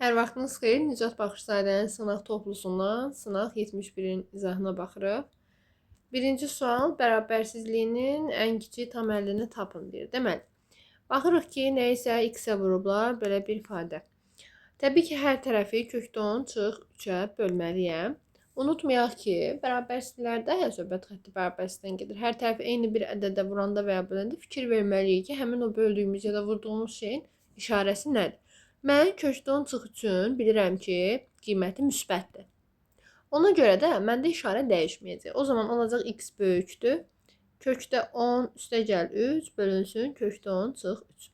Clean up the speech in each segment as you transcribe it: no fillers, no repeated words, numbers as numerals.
Hər vaxtınız xeyir. Nicat Baxışzadənin sınaq toplusundan sınaq 71-in izahına baxırıq. Birinci sual bərabərsizliyinin ən kiçik tam həllini tapın deyir. Deməli, baxırıq ki, nəyisə x-ə vurublar, belə bir ifadə. Təbii ki, hər tərəfi kökdən çıx 3-ə bölməliyəm. Unutmayaq ki, bərabərsizliklərdə söhbət xətti bərabərsizlikdən gedir. Hər tərəfi eyni bir ədədə vuranda və ya böləndə fikir verməliyik ki, həmin o böldüyümüz ya da vurduğumuz şeyin işarəsi nədir? Mən kökdən çıx üçün bilirəm ki, qiyməti müsbətdir. Ona görə də məndə işarə dəyişməyəcək. O zaman olacaq x böyükdür. Kökdə 10 üstəgəl 3 bölünsün kökdən çıx 3.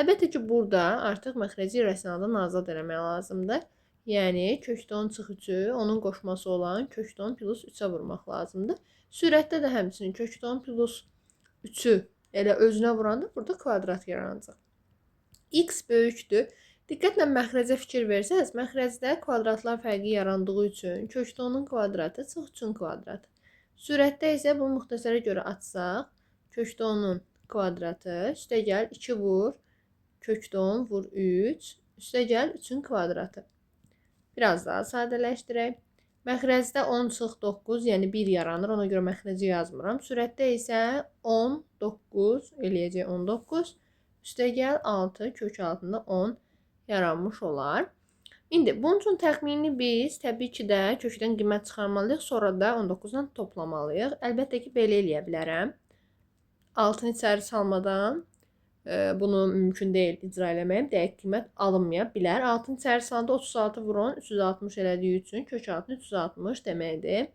Əlbəttə ki, burada artıq məxrəci rəsnaldan azad eləmək lazımdır. Yəni, kökdən çıx 3-ü onun qoşması olan kökdən plus 3-ə vurmaq lazımdır. Sürətdə də həmçinin kökdən plus 3-ü elə özünə vuranda burada kvadrat yaranacaq. X böyükdür. Diqqətlə məxrəcə fikir versəz, məxrəcdə kvadratlar fərqi yarandığı üçün kökdənin kvadratı çıx 3-ün kvadratı. Sürətdə isə bu müxtəsərə görə açsaq, kökdənin kvadratı üstəgəl 2 vur, kökdən vur 3, üstəgəl 3-ün kvadratı. Biraz daha sadələşdirək. Məxrəcdə 10 çıx 9, yəni 1 yaranır, ona görə məxrəci yazmıram. Sürətdə isə 10, 9 eləyəcək 19, üstəgəl 6, kök altında 10 yaranmış olar. İndi bunun üçün təxmini biz təbii ki də kökdən qiymət çıxarmalıyıq, sonra da 19-dan toplamalıyıq. Əlbəttə ki, belə eləyə bilərəm. 6-nı içəri salmadan bunu mümkün deyil icra eləməyim. Dəqiq qiymət alınmaya bilər. 6-nı içəri salanda 36 vurun 360 elədiyi üçün kök altında 360 deməkdir.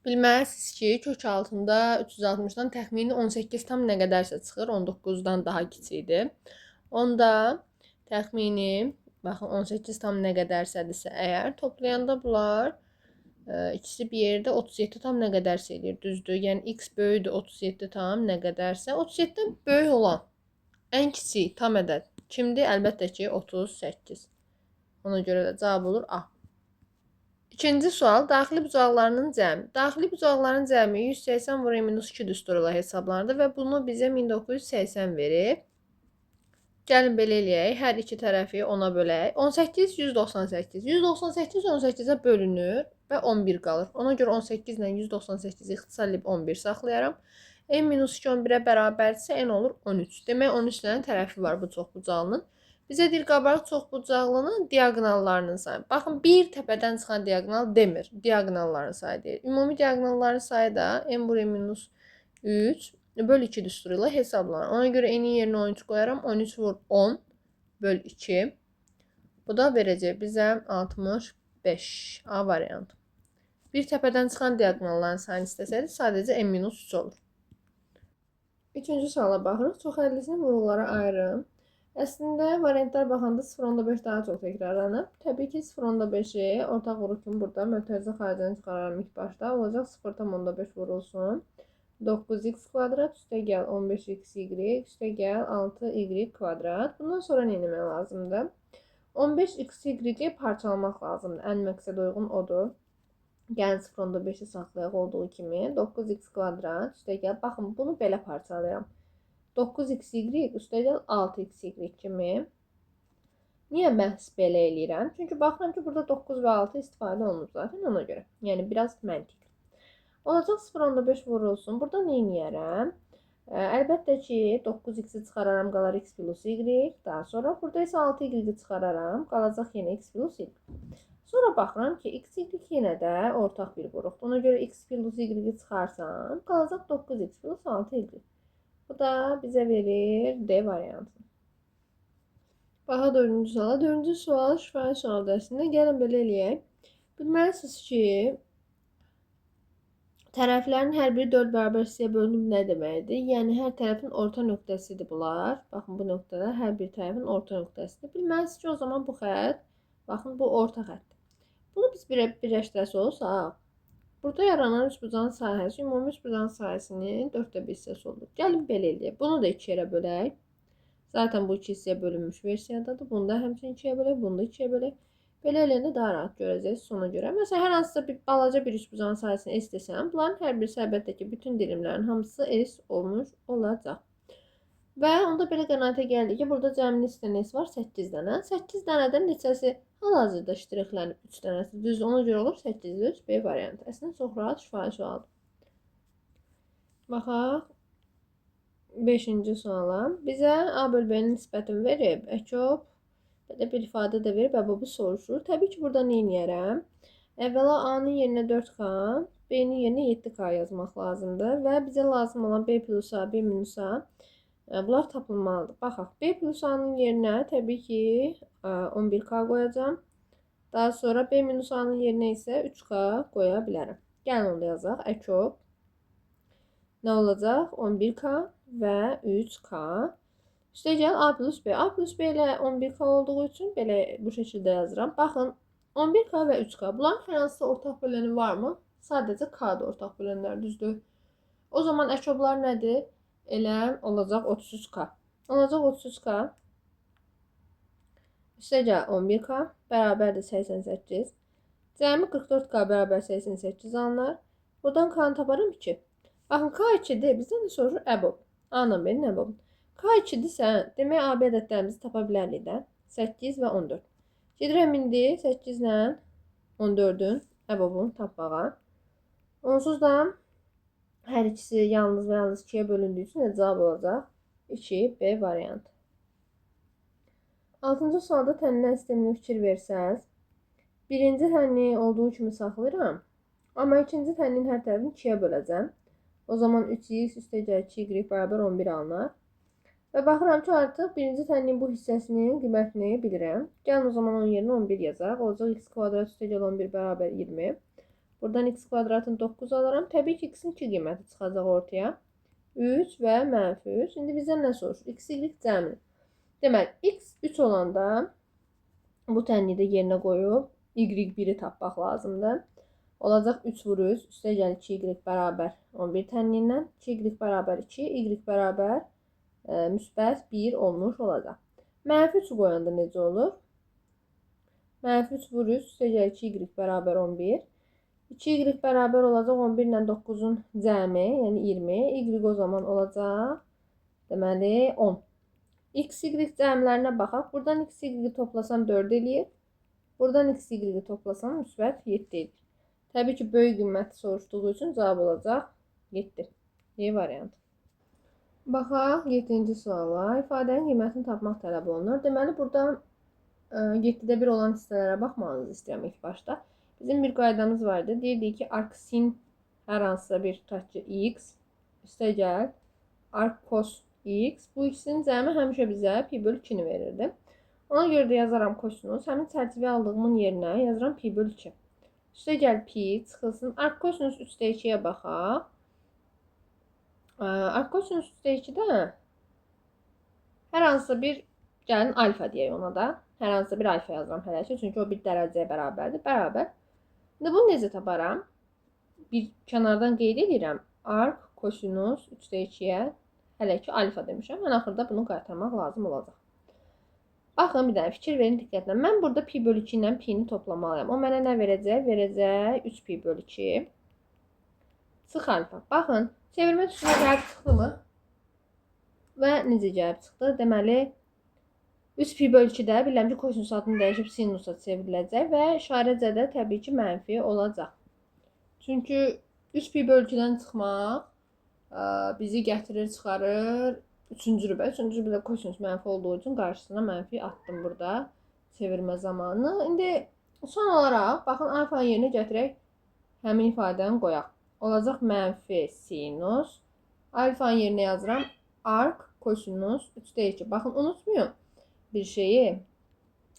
Bilməlisiniz ki, kök altında 360-dan təxmini 18 tam nə qədərsə çıxır, 19-dan daha kiçikdir. Onda təxmini, baxın 18 tam nə qədərsədirsə əgər, toplayanda bunlar ikisi bir yerdə 37 tam nə qədərsə edir, düzdür? Yəni x böyükdür 37 tam nə qədərsə, 37-dən böyük olan ən kiçik tam ədəd kimdir? Əlbəttə ki 38. Ona görə də cavab olur A. İkinci sual, daxili bucaqlarının cəmi. Daxili bucaqların cəmi 180 vur -2 düsturu ilə hesablanır və bunu bizə 1980 verib. Gəlin belə eləyək, hər iki tərəfi 10-a bölək. 18, 198. 198 18-ə bölünür və 11 qalır. Ona görə 18 ilə 198-i ixtisar edib 11 saxlayaram. n-2 11-ə bərabərdirsə n olur 13. Demək 13 dənə tərəfi var bu çoxbucaqlının. Bizə deyir, qabarıq çoxbucaqlının diaqonallarının sayı. Baxın, bir təpədən çıxan diaqonal demir. Diaqonalların sayı deyir. Ümumi diaqonalların sayı da n vur n-3 böl 2 düsturu ilə hesablanır. Ona görə n-in yerinə 13 qoyaram. 13 vur 10 böl 2. Bu da verəcək bizə 65. A variantı. Bir təpədən çıxan diaqonalların sayını istəsədik, sadəcə n-3 olur. Üçüncü suala baxırıq. Çoxhəllisini vurğulara ayırın. Əslində, variantlar baxanda 0.5 daha çox təkrarlanıb. Təbii ki, 0.5-i ortaq vuruq kimi burada mötərizə xaricini çıxararım ilk başda. Olacaq 0.5 vurulsun. 9x kvadrat üstəgəl 15xy üstəgəl 6y kvadrat. Bundan sonra nə etmək lazımdır? 15xy parçalamaq lazımdır. Ən məqsəd uyğun odur. Gəlin 0.5-i saxlayaq olduğu kimi. 9x kvadrat üstəgəl. Baxın, bunu belə parçalayıram. 9xy üstəgəl 6xy kimi. Niyə məhz belə eləyirəm? Çünki baxıram ki, burada 9 və 6 istifadə olunur zaten ona görə. Yəni, biraz məntiq. Olacaq 0.5 vurulsun. Burada nə edərəm? Əlbəttə ki, 9x-i çıxararam, qalar x plus y. Daha sonra burada isə 6y-i çıxararam, qalacaq yenə x plus y. Sonra baxıram ki, x, y yenə də ortaq bir vuruqdur. Ona görə x plus y-i çıxarsam, qalacaq 9x plus 6y. Bu da bizə verir D variantı. Baxa 4-cü suala. 4-cü sual şifahi sual dərsində. Gəlin belə eləyək. Bilməlisiniz ki, tərəflərin hər biri 4 bərabər hissəyə bölünüb nə deməkdir? Yəni, hər tərəfin orta nöqtəsidir bunlar. Baxın, bu nöqtələr hər bir tərəfin orta nöqtəsidir. Bilməlisiniz ki, o zaman bu xətt, baxın, bu orta xəttdir. Bunu biz birləşdirəsi olsaq, burada yaranan üçbucağın sahəsi, ümumi üçbucağın sahəsinin 4də bir hissəsi olur. Gəlin belə eləyək. Bunu da 2 yerə bölək. Zaten bu 2 hissəyə bölünmüş versiyadadır. Bunu da həmçinin 2-yə bölək, bunu da 2-yə bölək. Belə eləyəndə daha rahat görəcəksiniz sona görə. Məsələn, hər hansısa bir balaca bir üçbucağın sayəsini S desəm, bunların hər birisi əlbəttə ki, bütün dilimlərin hamısı S olmuş olacaq. Və onda belə qənaətə gəldik ki, burada cəmi neçə dənəsi var? 8 dənə. 8 dənədən neçəsi hal-hazırda ştrixlənib 3 dənəsi düz. Ona görə olur 803 B variantı. Əslində çox rahat şifahi sualdır. Baxaq 5-ci suala. Bizə A bölü B-nin nisbətini verib. Əkop belə bir ifadə də verib. Əbəbi soruşur. Təbii ki, burada nə edərəm? Əvvəla A-nın yerinə 4K, B-nin yerinə 7K yazmaq lazımdır. Və bizə lazım olan B plus A, B minus A bunlar tapılmalıdır. Baxaq, B plus A-nın yerinə təbii ki 11K qoyacağım. Daha sonra B minus A-nın yerinə isə 3K qoya bilərəm. Gəlin onda yazaq. Əkop nə olacaq? 11K və 3K. Üstəgəl A plus B. A plus B ilə 11K olduğu üçün belə bu şəkildə yazıram. Baxın, 11K və 3K. Bunların hər hansısa ortaq böləni varmı? Sadəcə K-da ortaq bölənlər, düzdür? O zaman əkoblar nədir? Elə olacaq 33K. Olacaq 33K. Üstəgəl 11K bərabərdir 88. Cəmi 44K bərabər 88 alınır. Buradan K-nı taparam 2. Baxın, K2-dir. Bizdən də soruşur əbob. A-nın B-nin əbob. K2-dirsə, demək AB ədədlərimizi tapa bilərik də. 8 və 14. Gedirəm indi 8 ilə 14-ün əbobunu tapmağa. Onsuz da hər ikisi yalnız və yalnız 2-yə bölündüyü üçün cavab olacaq 2B variantı. 6-cı sualda tənlilər sisteminə fikir versəz, birinci tənli olduğu kimi saxlayıram, amma ikinci tənlinin hər tərəfini 2-yə böləcəm. O zaman 3x üstəgəl 2y bərabər 11 alınır. Və baxıram ki, artıq birinci tənlinin bu hissəsinin qiymətini bilirəm. Gəlin o zaman onun yerinə 11 yazaq. Olacaq x kvadrat üstəgəl 11 bərabər 20. Buradan x kvadratın 9 alaram. Təbii ki, x-in 2 qiyməti çıxacaq ortaya. 3 və mənfi 3. İndi bizdən nə soruşur? X, y cəmini. Deməli, x 3 olanda bu tənliyi də yerinə qoyub y1-i tapmaq lazımdır. Olacaq 3 vur 3 üstəgəl 2y bərabər 11 tənliyindən. 2y bərabər 2, y bərabər müsbət 1 olmuş olacaq. Mənfi 3 qoyanda necə olur? Mənfi 3 vur 3 üstəgəl 2y bərabər 11. 2y bərabər olacaq 11 ilə 9-un cəmi, yəni 20. Y o zaman olacaq, deməli 10. X, y cəmlərinə baxaq. Buradan x, y toplasam 4 eləyir. Buradan x, y toplasam müsbət 7 eləyir. Təbii ki, böyük qiyməti soruşduğu üçün cavab olacaq 7. Y variantı. Baxaq 7-ci suala. İfadənin qiymətini tapmaq tələb olunur. Deməli, burada 7-də 1 olan hissələrə baxmanızı istəyirəm ilk başda. Bizim bir qaydamız vardı. Deyirdik ki, arc sin hər hansısa bir tutaq ki, x üstəgəl arc cos x. Bu ikisinin cəmi həmişə bizə pi bölü 2-ni verirdi. Ona görə də yazaram kosinus. Həmin çərçivə aldığımın yerinə yazaram pi bölü 2. Üstəgəl pi çıxılsın. Arc kosinus 3-də 2-yə baxaq. Arc kosinus 3-də 2-də hər hansısa bir, gəlin alfa deyək ona da. Hər hansısa bir alfa yazıram hələ ki, çünki o bir dərəcəyə bərabərdir. Bərabər. İndi bunu necə taparam? Bir kənardan qeyd edirəm. Arc kosinus 3-də 2-yə hələ ki alfa demişəm. Ən axırda bunu qaytarmaq lazım olacaq. Baxın, bir dənə fikir verin diqqətlə. Mən burada pi bölü 2 ilə pi-ni toplamalıyam. O mənə nə verəcək? Verəcək 3 pi bölü 2. Çıx alfa. Baxın, çevirmə tuşuna gəlib çıxdı mı? Və necə gəlib çıxdı? Deməli, 3 pi bölü 2-də bilirəm ki, kosinus adını dəyişib sinusa çevriləcək və işarəcədə təbii ki, mənfi olacaq. Çünki 3 pi bölü 2-dən çıxmaq bizi gətirir, çıxarır 3-cü rübə. 3-cü rübədə kosinus mənfi olduğu üçün qarşısına mənfi atdım burada çevirmə zamanı. İndi son olaraq, baxın, alfanın yerinə gətirək, həmin ifadəni qoyaq. Olacaq mənfi sinus. Alfanın yerinə yazıram arc kosinus 3-də 2. Baxın, unutmayın bir şeyi.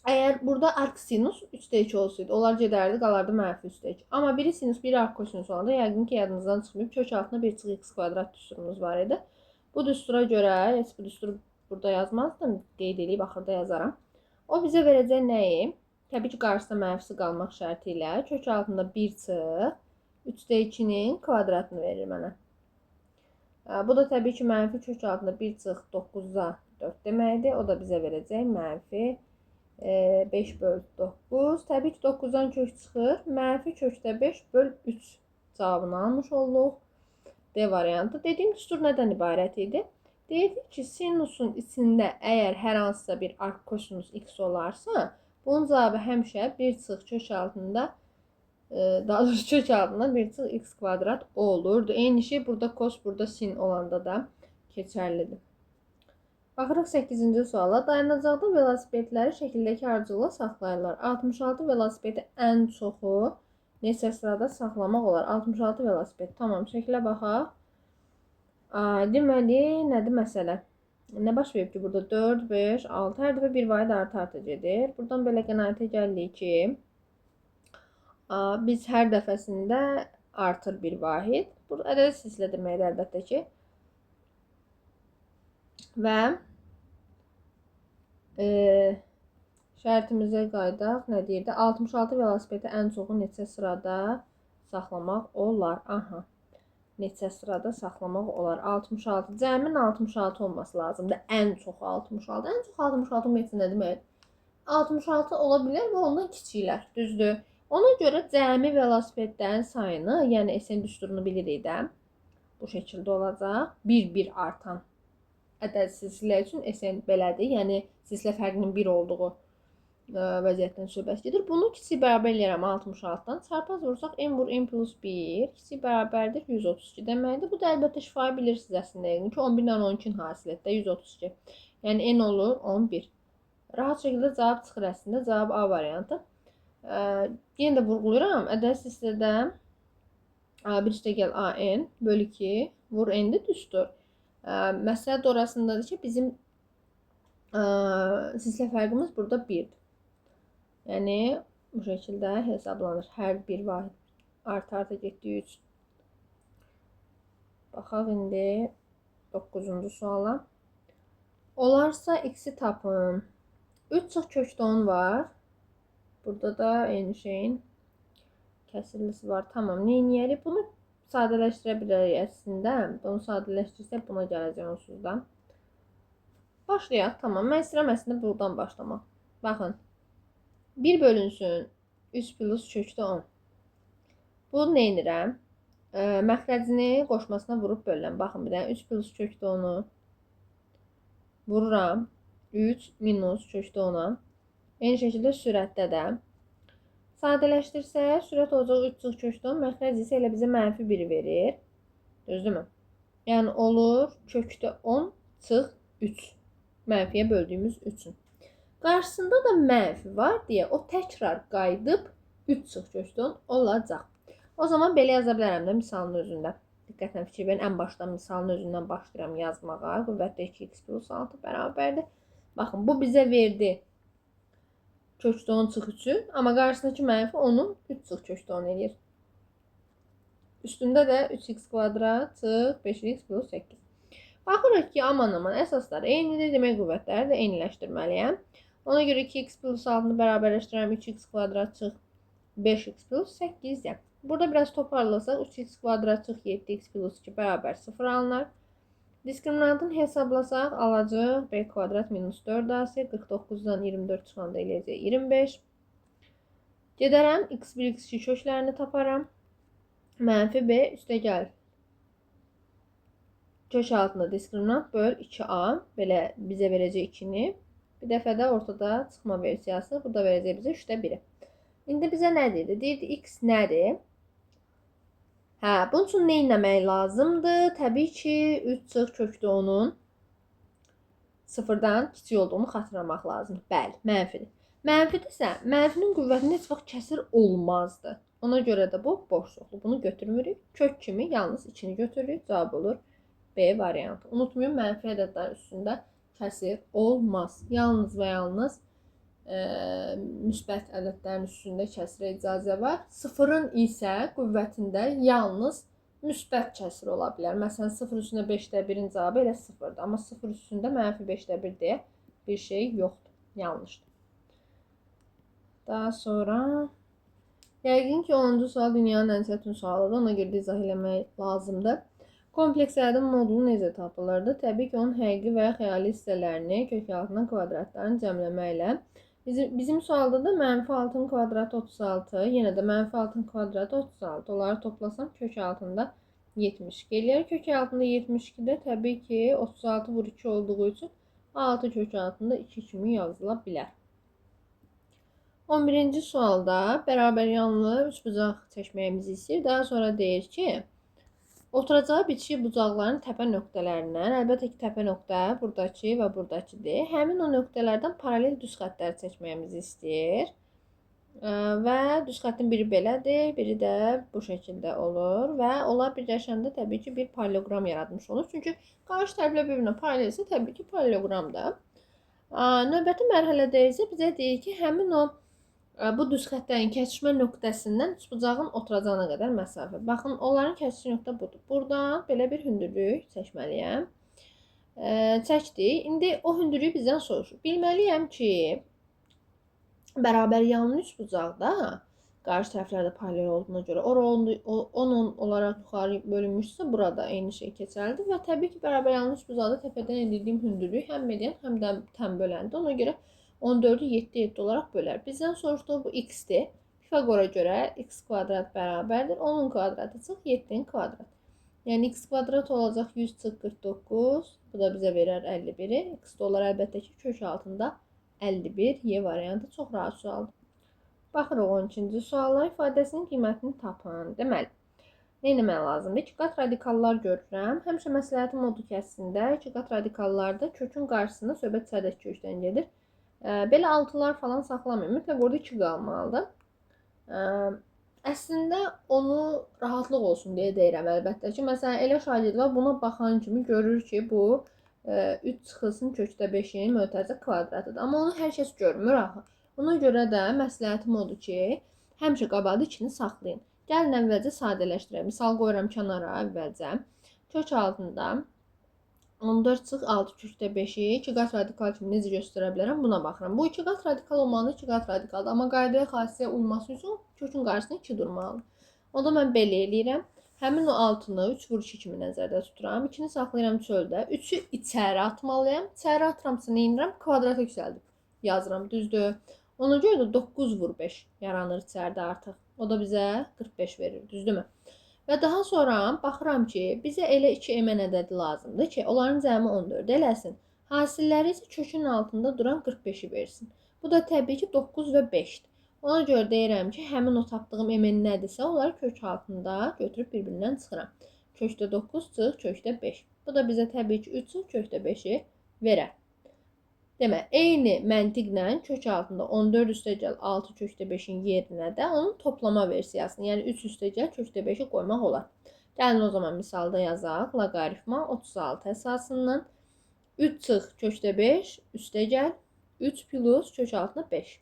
Əgər burada arc sinus 3-də 2 olsaydı, onlar gedərdi, qalardı mənfi 3-də 2. Amma biri sinus, biri arc kosinus olanda yəqin ki, yadınızdan çıxmayıb, kök altında 1 çıx x kvadrat düsturumuz var idi. Bu düstura görə, heç bu düsturu burada yazmazdım, qeyd edib axırda yazaram. O bizə verəcək nəyi? Təbii ki, qarşısında mənfisi qalmaq şərti ilə kök altında 1 çıx 3-də 2-nin kvadratını verir mənə. Bu da təbii ki, mənfi kök altında 1 çıx 9-a 4 deməkdir. O da bizə verəcək mənfi 5 bölü 9. Təbii ki, 9-dan kök çıxır. Mənfi kökdə 5 bölü 3 cavabını almış olduq. D variantı. Dediyim düstur nədən ibarət idi? Deyirdik ki, sinusun içində əgər hər hansısa bir arc kosinus x olarsa, bunun cavabı həmişə 1 çıx kök altında, daha doğrusu kök altında 1 çıx x kvadrat olurdu. Eyni şey burada kos, burada sin olanda da keçərlidir. Baxırıq 8-ci suala. Dayanacaqda velosipedləri şəkildəki ardıcılla saxlayırlar. 66 velosipedi ən çoxu neçə sırada saxlamaq olar? 66 velosiped. Tamam, şəklə baxaq. Deməli, nədir məsələ? Nə baş verib ki, burada 4, 5, 6, hər dəfə bir vahid arta gedir. Buradan belə qənaətə gəlirik ki, biz hər dəfəsində artır bir vahid. Bu ədəd silsilə deməkdir əlbəttə ki. Və şərtimizə qaydaq. Nə deyirdi? 66 velosipedi ən çoxu neçə sırada saxlamaq olar? Aha. Neçə sırada saxlamaq olar? 66. Cəmin 66 olması lazımdır. Ən çoxu 66. Ən çox 66 metr nə demək? 66 ola bilər və ondan kiçiklər. Düzdür. Ona görə cəmi velosipedlərin sayını, yəni SN düsturunu bilirik də. Bu şəkildə olacaq. Bir artan ədəd silsilə üçün SN belədir. Yəni silsilə fərqinin 1 olduğu vəziyyətdən söhbət gedir. Bunu kiçik bərabər eləyirəm 66-dan. Çarpaz vursaq n vur n plus 1 kiçik bərabərdir 132 deməkdir. Bu da əlbəttə şifayı bilirsiniz əslində. Yəni ki 11 ilə 12-nin hasilətdə 132. Yəni n olur 11. Rahat şəkildə cavab çıxır əslində. Cavab A variantı. Yenə də vurğuluyorum. Ədəd silsilədə bir üstə gəl AN bölü 2 vur n-də düzdür. Məsələ də orasındadır ki, bizim silsilə fərqimiz burada 1-dir. Yəni, bu şəkildə hesablanır. Hər bir vahid arta getdiyi üçün. Baxaq indi 9-cu suala. Olarsa x-i tapın. 3 çıx kökdə 10 var. Burada da eyni şeyin kəsilisi var. Tamam, neyniyərik? Bunu sadələşdirə bilərik əslində. Bunu sadələşdirsək buna gələcək onsuz da. Başlayaq. Tamam, mən istəyirəm əslində buradan başlamaq. Baxın. 1 bölünsün 3 plus kökdə 10. Bunu neynirəm? Məxrəcini qoşmasına vurub bölürəm. Baxın bir dənə 3 plus kökdə 10-u vururam. 3 minus kökdə 10-a. Eyni şəkildə sürətdə də. Sadələşdirsək, sürət olacaq 3 çıx kökdə 10. Məxrəc isə elə bizə mənfi 1 verir. Düzdürmü? Yəni olur kökdə 10 çıx 3. Mənfiyə böldüyümüz 3-ün. Qarşısında da mənfi var deyə o təkrar qayıdıb 3 çıx kökdə 10 olacaq. O zaman belə yaza bilərəm də misalın özündə. Diqqətlə fikir verin. Ən başdan misalın özündən başlayıram yazmağa. Qüvvətdə 2x plus 6 bərabərdir. Baxın, bu bizə verdi kökdə 10 çıx 3-ü. Amma qarşısındakı mənfi onu 3 çıx kökdə 10 eləyir. Üstündə də 3x kvadrat çıx 5x plus 8. Baxırıq ki, aman əsaslar eynidir. Demək qüvvətləri də eyniləşdirməliyəm. Ona görə 2x plus 6-nı bərabərləşdirəm 3x kvadrat çıx 5x plus 8-dir. Burada biraz toparlasaq 3x kvadrat çıx 7x plus 2 bərabər 0 alınır. Diskriminantını hesablasaq alacaq b kvadrat minus 4ac 49-dan 24 çıxanda eləyəcək 25. Gedərəm x1 x2 köklərini taparam. Mənfi b üstə gəl. Kök altında diskriminant böl 2a belə bizə verəcək 2-ni. Bir dəfə də ortada çıxma versiyası. Burada verəcək bizə 3-də 1-i. İndi bizə nə deyirdi? Deyirdi x nədir? Bunun üçün nə etmək lazımdır? Təbii ki, 3 çıx kökdə 10-un 0-dan kiçik olduğunu xatırlamaq lazımdır. Bəli, mənfidir. Mənfidirsə, mənfinin qüvvətində heç vaxt kəsir olmazdı. Ona görə də bu boşluqlu. Bunu götürmürük. Kök kimi yalnız içini götürürük. Cavab olur B variantı. Unutmayın, mənfi ədədlər üstündə kəsir olmaz. Yalnız və yalnız müsbət ədədlərin üstündə kəsirə icazə var. Sıfırın isə qüvvətində yalnız müsbət kəsir ola bilər. Məsələn, 0 üstündə 5-də 1-in cavabı elə 0-dır. Amma 0 üstündə mənfi 5-də 1 deyə bir şey yoxdur. Yanlışdır. Daha sonra yəqin ki 10-cu sual dünyanın ən çətin sualıdır. Ona görə də izah eləmək lazımdır. Kompleks ədəd modulu necə tapılırdı? Təbii ki, onun həqiqi və ya xəyali hissələrini kök altından kvadratlarını cəmləməklə. Bizim sualda da mənfi 6-ın kvadratı 36, yenə də mənfi 6-ın kvadratı 36. Onları toplasam kök altında 72 eləyər. Kök altında 72-də təbii ki 36 vur 2 olduğu üçün 6 kök altında 2 kimi yazıla bilər. 11-ci sualda bərabər yanlı üçbucaq çəkməyimizi istəyir. Daha sonra deyir ki, oturacağı bitişik bucaqların təpə nöqtələrindən, əlbəttə ki, təpə nöqtə buradakı və buradakıdır. Həmin o nöqtələrdən paralel düz xəttləri çəkməyimizi istəyir. Və düz xəttin biri belədir, biri də bu şəkildə olur və onlar birləşəndə təbii ki, bir parallelogram yaratmış olur. Çünki qarşı tərəflər bir-birinə paralelsə, təbii ki, paralelogramdır. Növbəti mərhələdə isə bizə deyir ki, həmin o bu düz xəttlərin kəsişmə nöqtəsindən üçbucağın oturacağına qədər məsafə. Baxın, onların kəsişi nöqtə budur. Buradan belə bir hündürlük çəkməliyəm. Çəkdik. İndi o hündürlüyü bizdən soruşur. Bilməliyəm ki, bərabər yanlı üçbucaqda qarşı tərəflərdə paralel olduğuna görə onun olaraq yuxarı bölünmüşsə burada eyni şey keçərlidir və təbii ki, bərabər yanlı üçbucaqda təpədən edildiyim hündürlük həm median, həm də təm böləndir. Ona görə 14-ü 7 olaraq bölər. Bizdən soruşduğu bu x-dir. Pifagora görə x kvadrat bərabərdir. 10-un kvadratı çıx 7-nin kvadratı. Yəni x kvadrat olacaq 100 çıx 49. Bu da bizə verər 51-i. X də olar əlbəttə ki, kök altında 51. Y variantı çox rahat sualdır. Baxırıq 12-ci suala. İfadəsinin qiymətini tapın. Deməli, nə etmək lazımdır? 2 qat radikallar görürəm. Həmişə məsləhətim odur ki, əslində 2 qat radikallarda kökün qarşısında söhbət sədəf kökdən gedir. Belə 6-lar falan saxlamayın. Mütləq orada 2 qalmalıdır. Əslində onu rahatlıq olsun deyə deyirəm əlbəttə ki. Məsələn, elə şagirdlər buna baxan kimi görür ki, bu 3 çıxılsın kökdə 5-in mötərizə kvadratıdır. Amma onu hər kəs görmür axı. Ona görə də məsləhətim odur ki, həmişə qabaqda 2-ni saxlayın. Gəlin əvvəlcə sadələşdirək. Misal qoyuram kənara əvvəlcə. Kök altında 14 çıx 6 kökdə 5-i 2 qat radikal kimi necə göstərə bilərəm? Buna baxıram. Bu 2 qat radikal olmalı, 2 qat radikaldır. Amma qaydaya xassəyə uyması üçün kökün qarşısında 2 durmalıdır. Onda mən belə eləyirəm. Həmin o 6-nı 3 vur 2 kimi nəzərdə tuturam. 2-ni saxlayıram çöldə. 3-ü içəri atmalıyam. İçəri atıramsa nə edirəm? Kvadrata yüksəldib yazıram. Düzdür? Ona görə də 9 vur 5 yaranır içəridə artıq. O da bizə 45 verir. Düzdürmü? Və daha sonra baxıram ki, bizə elə 2 əmən ədədi lazımdır ki, onların cəmi 14 eləsin. Hasilləri isə kökün altında duran 45-i versin. Bu da təbii ki 9 və 5-dir. Ona görə deyirəm ki, həmin o tapdığım əmən nədirsə, onları kök altında götürüb bir-birindən çıxıram. Kökdə 9 çıx, kökdə 5. Bu da bizə təbii ki 3 çıx, kökdə 5-i verər. Demək, eyni məntiqlə kök altında 14 üstəgəl 6 kökdə 5-in yerinə də onun toplama versiyasını, yəni 3 üstəgəl kökdə 5-i qoymaq olar. Gəlin o zaman misalda yazaq. Loqaritma 36 əsasından 3 çıx kökdə 5 üstəgəl 3 plus kök altında 5.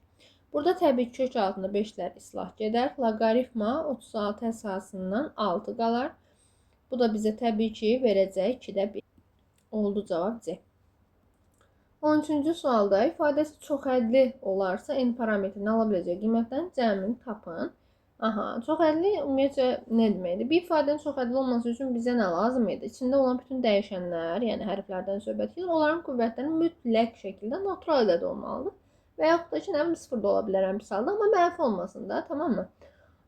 Burada təbii ki kök altında 5-lər islah gedər. Loqaritma 36 əsasından 6 qalar. Bu da bizə təbii ki verəcək 2-də 1. Oldu cavab C. 13-cü sualda ifadəsi çoxhədli olarsa n parametrini ala biləcək qiymətlərin cəmini tapın. Çoxhədli ümumiyyətcə nə deməkdir? Bir ifadənin çoxhədli olması üçün bizə nə lazım idi? İçində olan bütün dəyişənlər, yəni hərflərdən söhbət gedir, onların qüvvətləri mütləq şəkildə natural ədəd olmalıdır. Və yaxud da ki, nə bilim 0 da ola bilər misalda, amma mənfi olmasın da, tamam mı?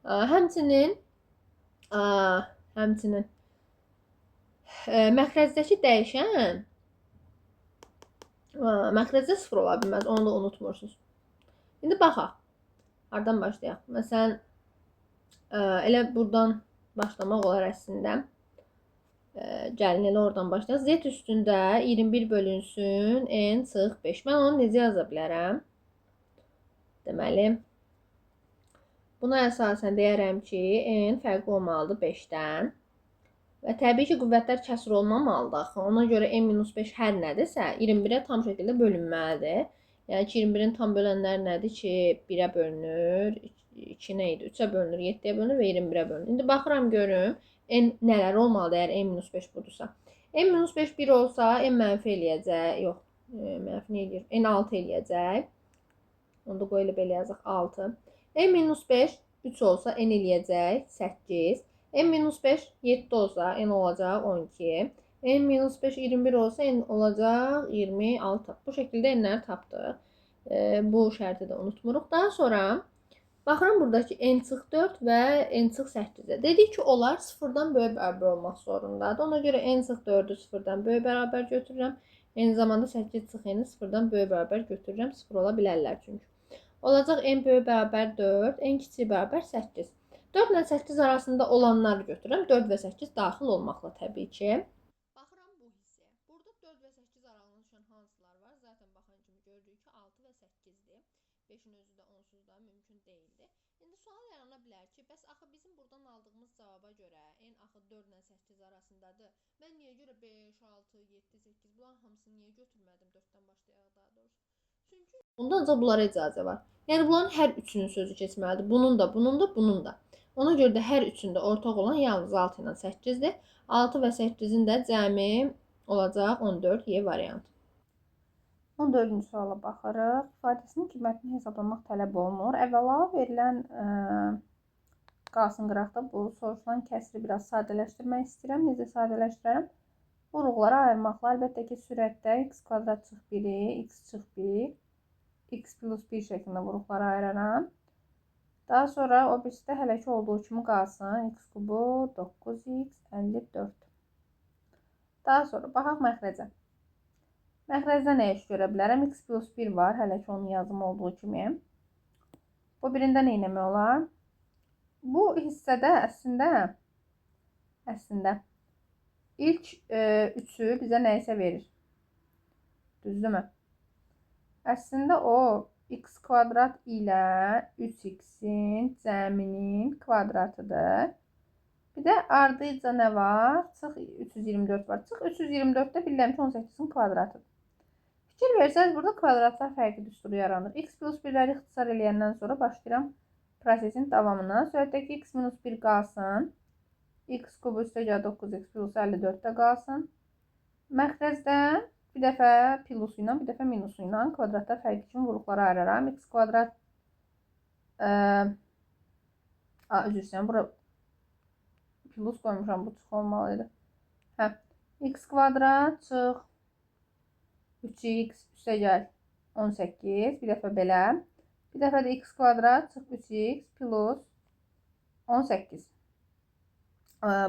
Həmçinin məxrəzdəki dəyişən məxrəcdə 0 ola bilməz, onu da unutmursunuz. İndi baxaq. Hardan başlayaq? Məsələn, elə buradan başlamaq olar əslində. Gəlin elə oradan başlayaq. Z üstündə 21 bölünsün n çıx 5. Mən onu necə yaza bilərəm? Deməli, buna əsasən deyərəm ki, n fərqi olmalıdır 5-dən. Və təbii ki, qüvvətlər kəsr olmamalıdır. Ona görə n-5 hər nədirsə, 21-ə tam şəkildə bölünməlidir. Yəni ki, 21-in tam bölənləri nədir ki, 1-ə bölünür, 2 nə idi, 3-ə bölünür, 7-yə bölünür və 21-ə bölünür. İndi baxıram görüm, n nələr olmalıdır əgər n-5 budursa. n-5 1 olsa, n mənfi eləyəcək, yox, mənfi nə eləyir? n 6 eləyəcək. Onu da qoy elə belə yazaq, 6. n-5 3 olsa, n eləyəcək, 8. n-5 7 olsa n olacaq 12. n-5 21 olsa n olacaq 26. Bu şəkildə n'ləri tapdıq. Bu şərti də unutmuruq. Daha sonra Baxıram buradakı n çıx 4 və n çıx 8-ə. Dedik ki, onlar sıfırdan böyük bərabər olmaq zorundadır. Ona görə n çıx 4-ü sıfırdan böyük bərabər götürürəm. Eyni zamanda 8 çıx n-i sıfırdan böyük bərabər götürürəm. Sıfır ola bilərlər çünki. Olacaq n böyük bərabər 4, n kiçik bərabər 8. 4 ilə 8 arasında olanları götürürəm. 4 və 8 daxil olmaqla təbii ki. Baxıram bu hissəyə. Burada 4 və 8 aralığında düşən hansılar var? Zaten baxan kimi gördük ki, 6 və 8-dir. 5-in özü də onsuz da mümkün deyildi. İndi sual yarana bilər ki, bəs axı bizim buradan aldığımız cavaba görə n axı 4 ilə 8 arasındadır. Mən niyə görə 5, 6, 7, 8 bunların hamısını niyə götürmədim 4-dən başlayaraq daha doğrusu? Çünki bunda ancaq bunlara icazə var. Yəni bunların hər üçünün sözü keçməlidir. Bunun da, bunun da, bunun da. Ona görə də hər üçündə ortaq olan yalnız 6 ilə 8-dir. 6 və 8-in də cəmi olacaq 14 Y variantı. 14-cü suala baxırıq. İfadəsinin qiymətini hesablamaq tələb olunur. Əvvəla verilən qalsın qıraqda bu soruşulan kəsri biraz sadələşdirmək istəyirəm. Necə sadələşdirərəm? Vuruqlara ayırmaqla, əlbəttə ki, sürətdə x kvadrat çıx 1-i, x çıx 1, x plus 1 şəklində vuruqlara ayıraram. Daha sonra o birisi də hələ ki olduğu kimi qalsın. X kubu 9x 54. Daha sonra baxaq məxrəcə. Məxrəcdə nə iş görə bilərəm? X plus 1 var. Hələ ki onun yazımı olduğu kimi. Bu birində nə etmək olar? Bu hissədə əslində ilk üçü bizə nəyisə verir. Düzdürmü? Əslində o x kvadrat ilə 3x-in cəminin kvadratıdır. Bir də ardıca nə var? Çıx 324 var. Çıx 324-də bilirəm ki 18-in kvadratıdır. Fikir versəniz, burada kvadratlar fərqli düsturu yaranır. X plus 1-ləri ixtisar eləyəndən sonra başlayıram prosesin davamına. Sürətdəki x minus 1 qalsın. X kubu üstəgəl 9x plus 54-də qalsın. Məxrəcdən bir dəfə plusu ilə, bir dəfə minusu ilə kvadratlar fərqi üçün vuruqlara ayıraram. X kvadrat üzr istəyirəm, bura plus qoymuşam, bu çıx olmalıydı. X kvadrat çıx 3x üstəgəl 18, bir dəfə belə. Bir dəfə də x kvadrat çıx 3x plus 18.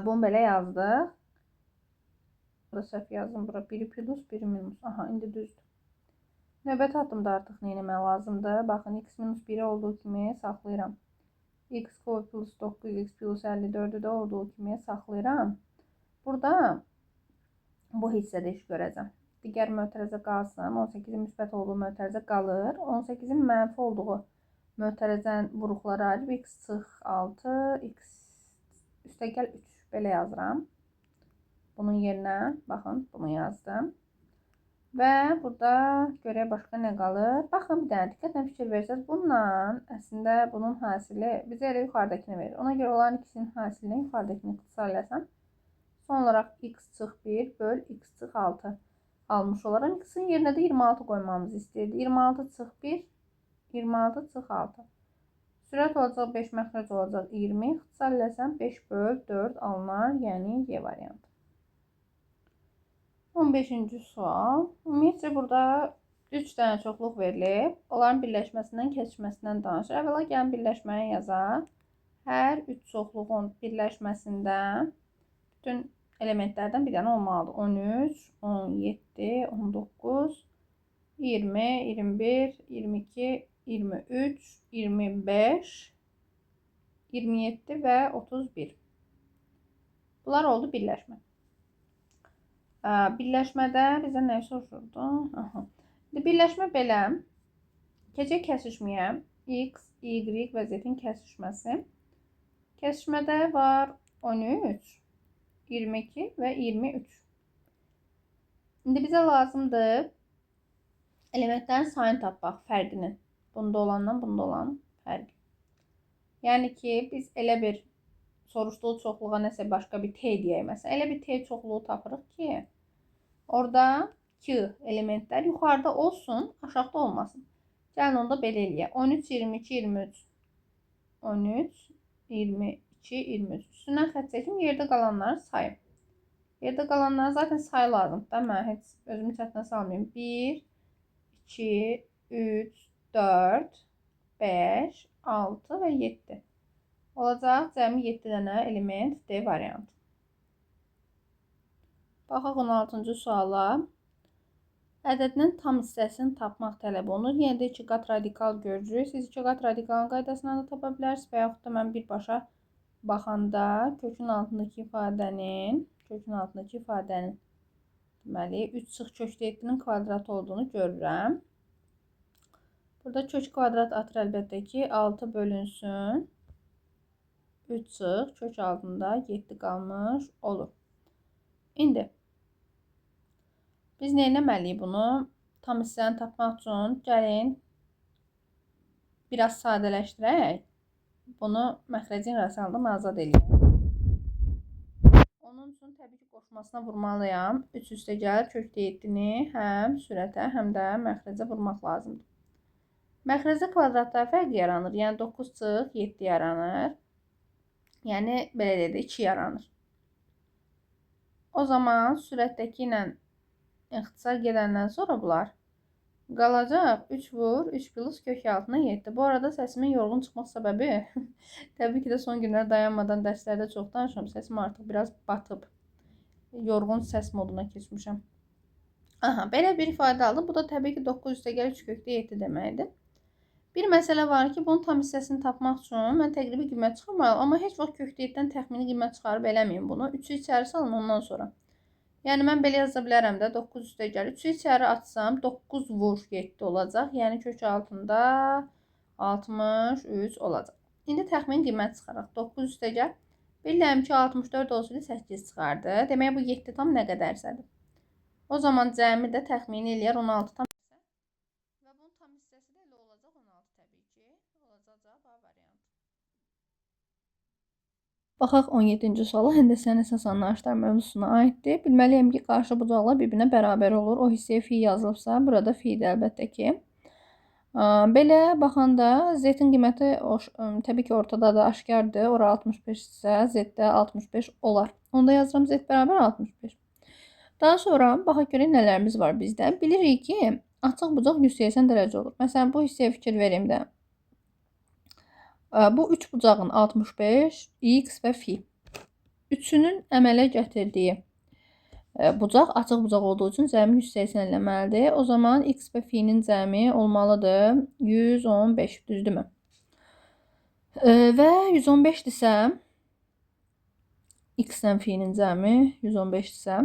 Bunu belə yazdıq. Burada səhv yazdım. Bura 1 plus, 1 minus. Aha, indi düzdür. Növbəti addımda artıq nə etmək lazımdır? Baxın, x minus 1 olduğu kimi saxlayıram. X plus 9x plus 54-ü də olduğu kimi saxlayıram. Burada bu hissədə iş görəcəm. Digər mötərizə qalsın. 18-in müsbət olduğu mötərizə qalır. 18-in mənfi olduğu mötərizənin vuruqları ayırıb x çıx 6, x üstəgəl 3. Belə yazıram. Bunun yerinə, baxın, bunu yazdım. Və burada görək başqa nə qalır. Baxın, bir dənə diqqətlə fikir versəz, bununla əslində bunun hasili bizə elə yuxarıdakini verir. Ona görə onların ikisinin hasilini yuxarıdakini ixtisar eləsəm, son olaraq x çıx 1 böl x çıx 6 almış olaram. X-in yerinə də 26 qoymamızı istəyirdi. 26 çıx 1, 26 çıx 6. Sürət olacaq 5, məxrəc olacaq 20. İxtisar eləsəm 5 böl 4 alınar, yəni Y variantı. 15-ci sual. Ümumiyyətcə burada 3 dənə çoxluq verilib. Onların birləşməsindən, keçməsindən danışır. Əvvəla gəlin birləşməni yazaq. Hər 3 çoxluğun birləşməsində bütün elementlərdən bir dənə olmalıdır. 13, 17, 19, 20, 21, 22, 23, 25, 27 və 31. Bunlar oldu birləşmə. Birləşmədə bizə nə soruşurdu? Birləşmə belə. Keçək kəsişməyə. X, Y və Z-in kəsişməsi. Kəsişmədə var 13, 22 və 23. İndi bizə lazımdır elementlərin sayını tapmaq, fərqini. Bunda olanla bunda olan fərqi. Yəni ki, biz elə bir soruşduğu çoxluğa nəsə başqa bir T deyək məsələn. Elə bir T çoxluğu tapırıq ki, orada ki elementlər yuxarıda olsun, aşağıda olmasın. Gəlin onda belə eləyək. 13, 22, 23. 13, 22, 23. Üstündən xətt çəkim, yerdə qalanları sayım. Yerdə qalanları zaten sayı lazımdır da. Mən heç özümü çətinə salmayayım. 1, 2, 3, 4, 5, 6 və 7. Olacaq cəmi 7 dənə element D variantı. Baxaq 16-cı suala. Ədədinin tam hissəsini tapmaq tələb olunur. Yenə də 2 qat radikal görürük. Siz 2 qat radikalın qaydasından da tapa bilərsiniz və yaxud da mən birbaşa baxanda kökün altındakı ifadənin deməli 3 sıx kök 7-nin kvadratı olduğunu görürəm. Burada kök kvadrat atır əlbəttə ki 6 bölünsün 3 sıx kök altında 7 qalmış olur. İndi biz nə etməliyik bunu? Tam hissəni tapmaq üçün gəlin biraz sadələşdirək. Bunu məxrəcin rəsalından azad edək. Onun üçün təbii ki qoşmasına vurmalıyam. 3 üstə gəlir kök 7-ni həm sürətə, həm də məxrəcə vurmaq lazımdır. Məxrəcə kvadratlar fərq yaranır. Yəni 9 çıx 7 yaranır. Yəni belə dedik 2 yaranır. O zaman sürətdəki ilə ixtisar gedəndən sonra bunlar qalacaq 3 vur 3 plus kök altına 7. Bu arada səsimin yorğun çıxmaq səbəbi təbii ki də son günlər dayanmadan dərslərdə çox danışıram. Səsim artıq biraz batıb. Yorğun səs moduna keçmişəm. Aha, belə bir ifadə aldım. Bu da təbii ki 9 üstə gəlir 3 kökdə 7 deməkdir. Bir məsələ var ki, bunun tam hissəsini tapmaq üçün mən təqribi qiymət çıxarmalıyam. Amma heç vaxt kökdə 7-dən təxmini qiymət çıxarıb eləməyin bunu. 3-ü içəri salın ondan sonra. Yəni mən belə yaza bilərəm də 9 üstə gəlir. 3-ü içəri atsam 9 vur 7 olacaq. Yəni kök altında 63 olacaq. İndi təxmini qiymət çıxaraq 9 üstə gəl. Bilirəm ki 64 olsaydı 8 çıxardı. Demək bu 7 tam nə qədərsədir. O zaman cəmi də təxmini eləyər 16 tam hissə. Və bunun tam hissəsi də elə olacaq 16 təbii ki. Olacaq cavab A variantı. Baxaq 17-ci suala həndəsənin əsas anlayışlar mövzusuna aiddir. Bilməliyəm ki, qarşı bucaqlar bir-birinə bərabər olur. O hissəyə fi yazılıbsa, burada fidir əlbəttə ki. Belə baxanda Z-in qiyməti təbii ki, ortada da aşkardır. Ora 65 isə Z-də 65 olar. Onda yazıram Z bərabər 65. Daha sonra baxaq görək nələrimiz var bizdə. Bilirik ki, açıq bucaq 180 dərəcə olur. Məsələn, bu hissəyə fikir verim də. Bu 3 bucağın 65, x və fi. Üçünün əmələ gətirdiyi bucaq açıq bucaq olduğu üçün cəmi 180 eləməlidir. O zaman x və fi'nin cəmi olmalıdır 115, düzdürmü? Və 115-dirsə x-lə fi'nin cəmi 115-dirsə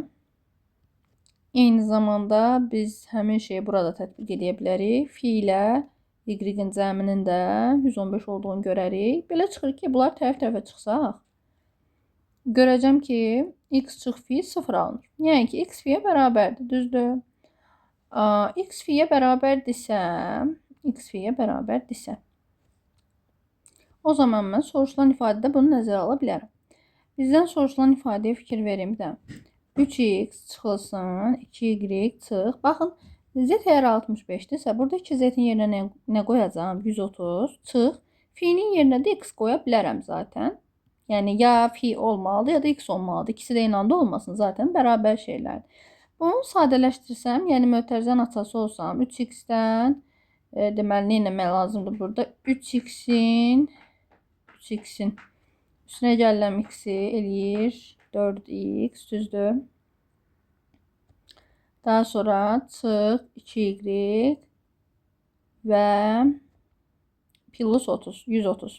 eyni zamanda biz həmin şeyi burada tətbiq edə bilərik. Fi ilə y-in cəminin də 115 olduğunu görərik. Belə çıxır ki, bunlar tərəf-tərəfə çıxsaq, görəcəm ki, x çıx fi 0 alınır. Yəni ki, x fiyə bərabərdir, düzdür? X fiyə bərabərdirsə, o zaman mən soruşulan ifadədə bunu nəzərə ala bilərəm. Bizdən soruşulan ifadəyə fikir verim də. 3x çıxılsın, 2y çıx. Baxın, Z əgər 65-dirsə, burada 2z-in yerinə nə qoyacağım? 130 çıx. Fi'nin yerinə də x qoya bilərəm zaten. Yəni ya fi olmalıdır, ya da x olmalıdır. İkisi də eyni anda olmasın, zaten bərabər şeylərdir. Bunu sadələşdirsəm, yəni mötərizənin açası olsam, 3x-dən deməli nə etmək lazımdır burada? 3x-in üstünə gəlirəm x-i eləyir 4x, düzdür? Daha sonra çıx 2y və plus 30, 130.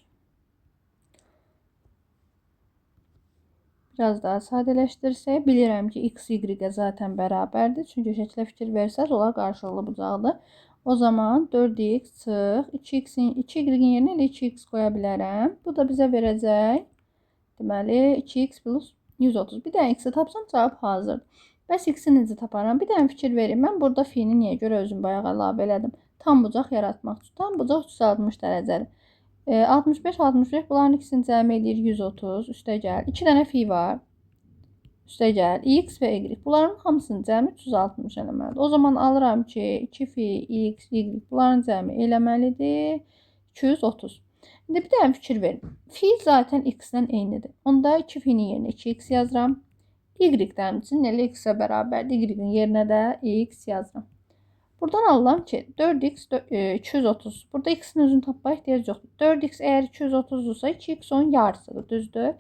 Biraz daha sadələşdirsək, bilirəm ki, x, y-ə zaten bərabərdir. Çünki şəklə fikir versəz, onlar qarşılıqlı bucaqdır. O zaman 4x çıx, 2y-in yerinə elə 2x qoya bilərəm. Bu da bizə verəcək, deməli, 2x plus 130. Bir dənə x-i tapsam, cavab hazırdır. Bəs x-i necə taparam? Bir dənə fikir verim. Mən burada fi'ni niyə görə özüm bayaq əlavə elədim? Tam bucaq yaratmaq üçün. Tam bucaq 360 dərəcədir. 65, 65 bunların ikisini cəmi edir 130. Üstə gəl. 2 dənə fi var. Üstə gəl. X və y. Bunların hamısının cəmi 360 eləməlidir. O zaman alıram ki, 2 fi, x, y. Bunların cəmi eləməlidir 230. İndi bir dənə fikir verin. Fi zaten x-dən eynidir. Onda 2 fi'nin yerinə 2x yazıram. Y-dən üçün elə x-ə bərabərdir. Y-in yerinə də x yazıram. Buradan alıram ki 4x 230. Burada x-in özünü tapmağa ehtiyac yoxdur. 4x əgər 230-dursa 2x onun yarısıdır, düzdür?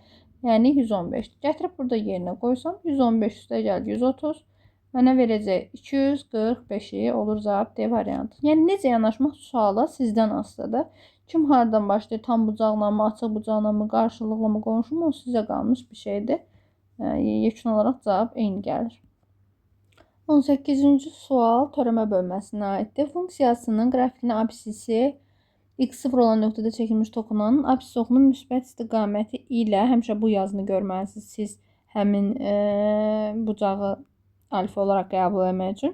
Yəni 115. Gətirib burada yerinə qoysam 115 üstə gəl 130. Mənə verəcək 245-i olur cavab D variantı. Yəni necə yanaşmaq suala sizdən asılıdır. Kim hardan başlayır? Tam bucaqla mı, açıq bucaqla mı, qarşılıqlı mı, qonşu mu? O sizə qalmış bir şeydir. Yekun olaraq cavab eyni gəlir. 18-ci sual törəmə bölməsinə aiddir. Funksiyasının qrafikinin absisi x0 olan nöqtədə çəkilmiş toxunun absis oxunun müsbət istiqaməti ilə həmişə bu yazını görməlisiniz. Siz həmin bucağı alfa olaraq qəbul etmək üçün.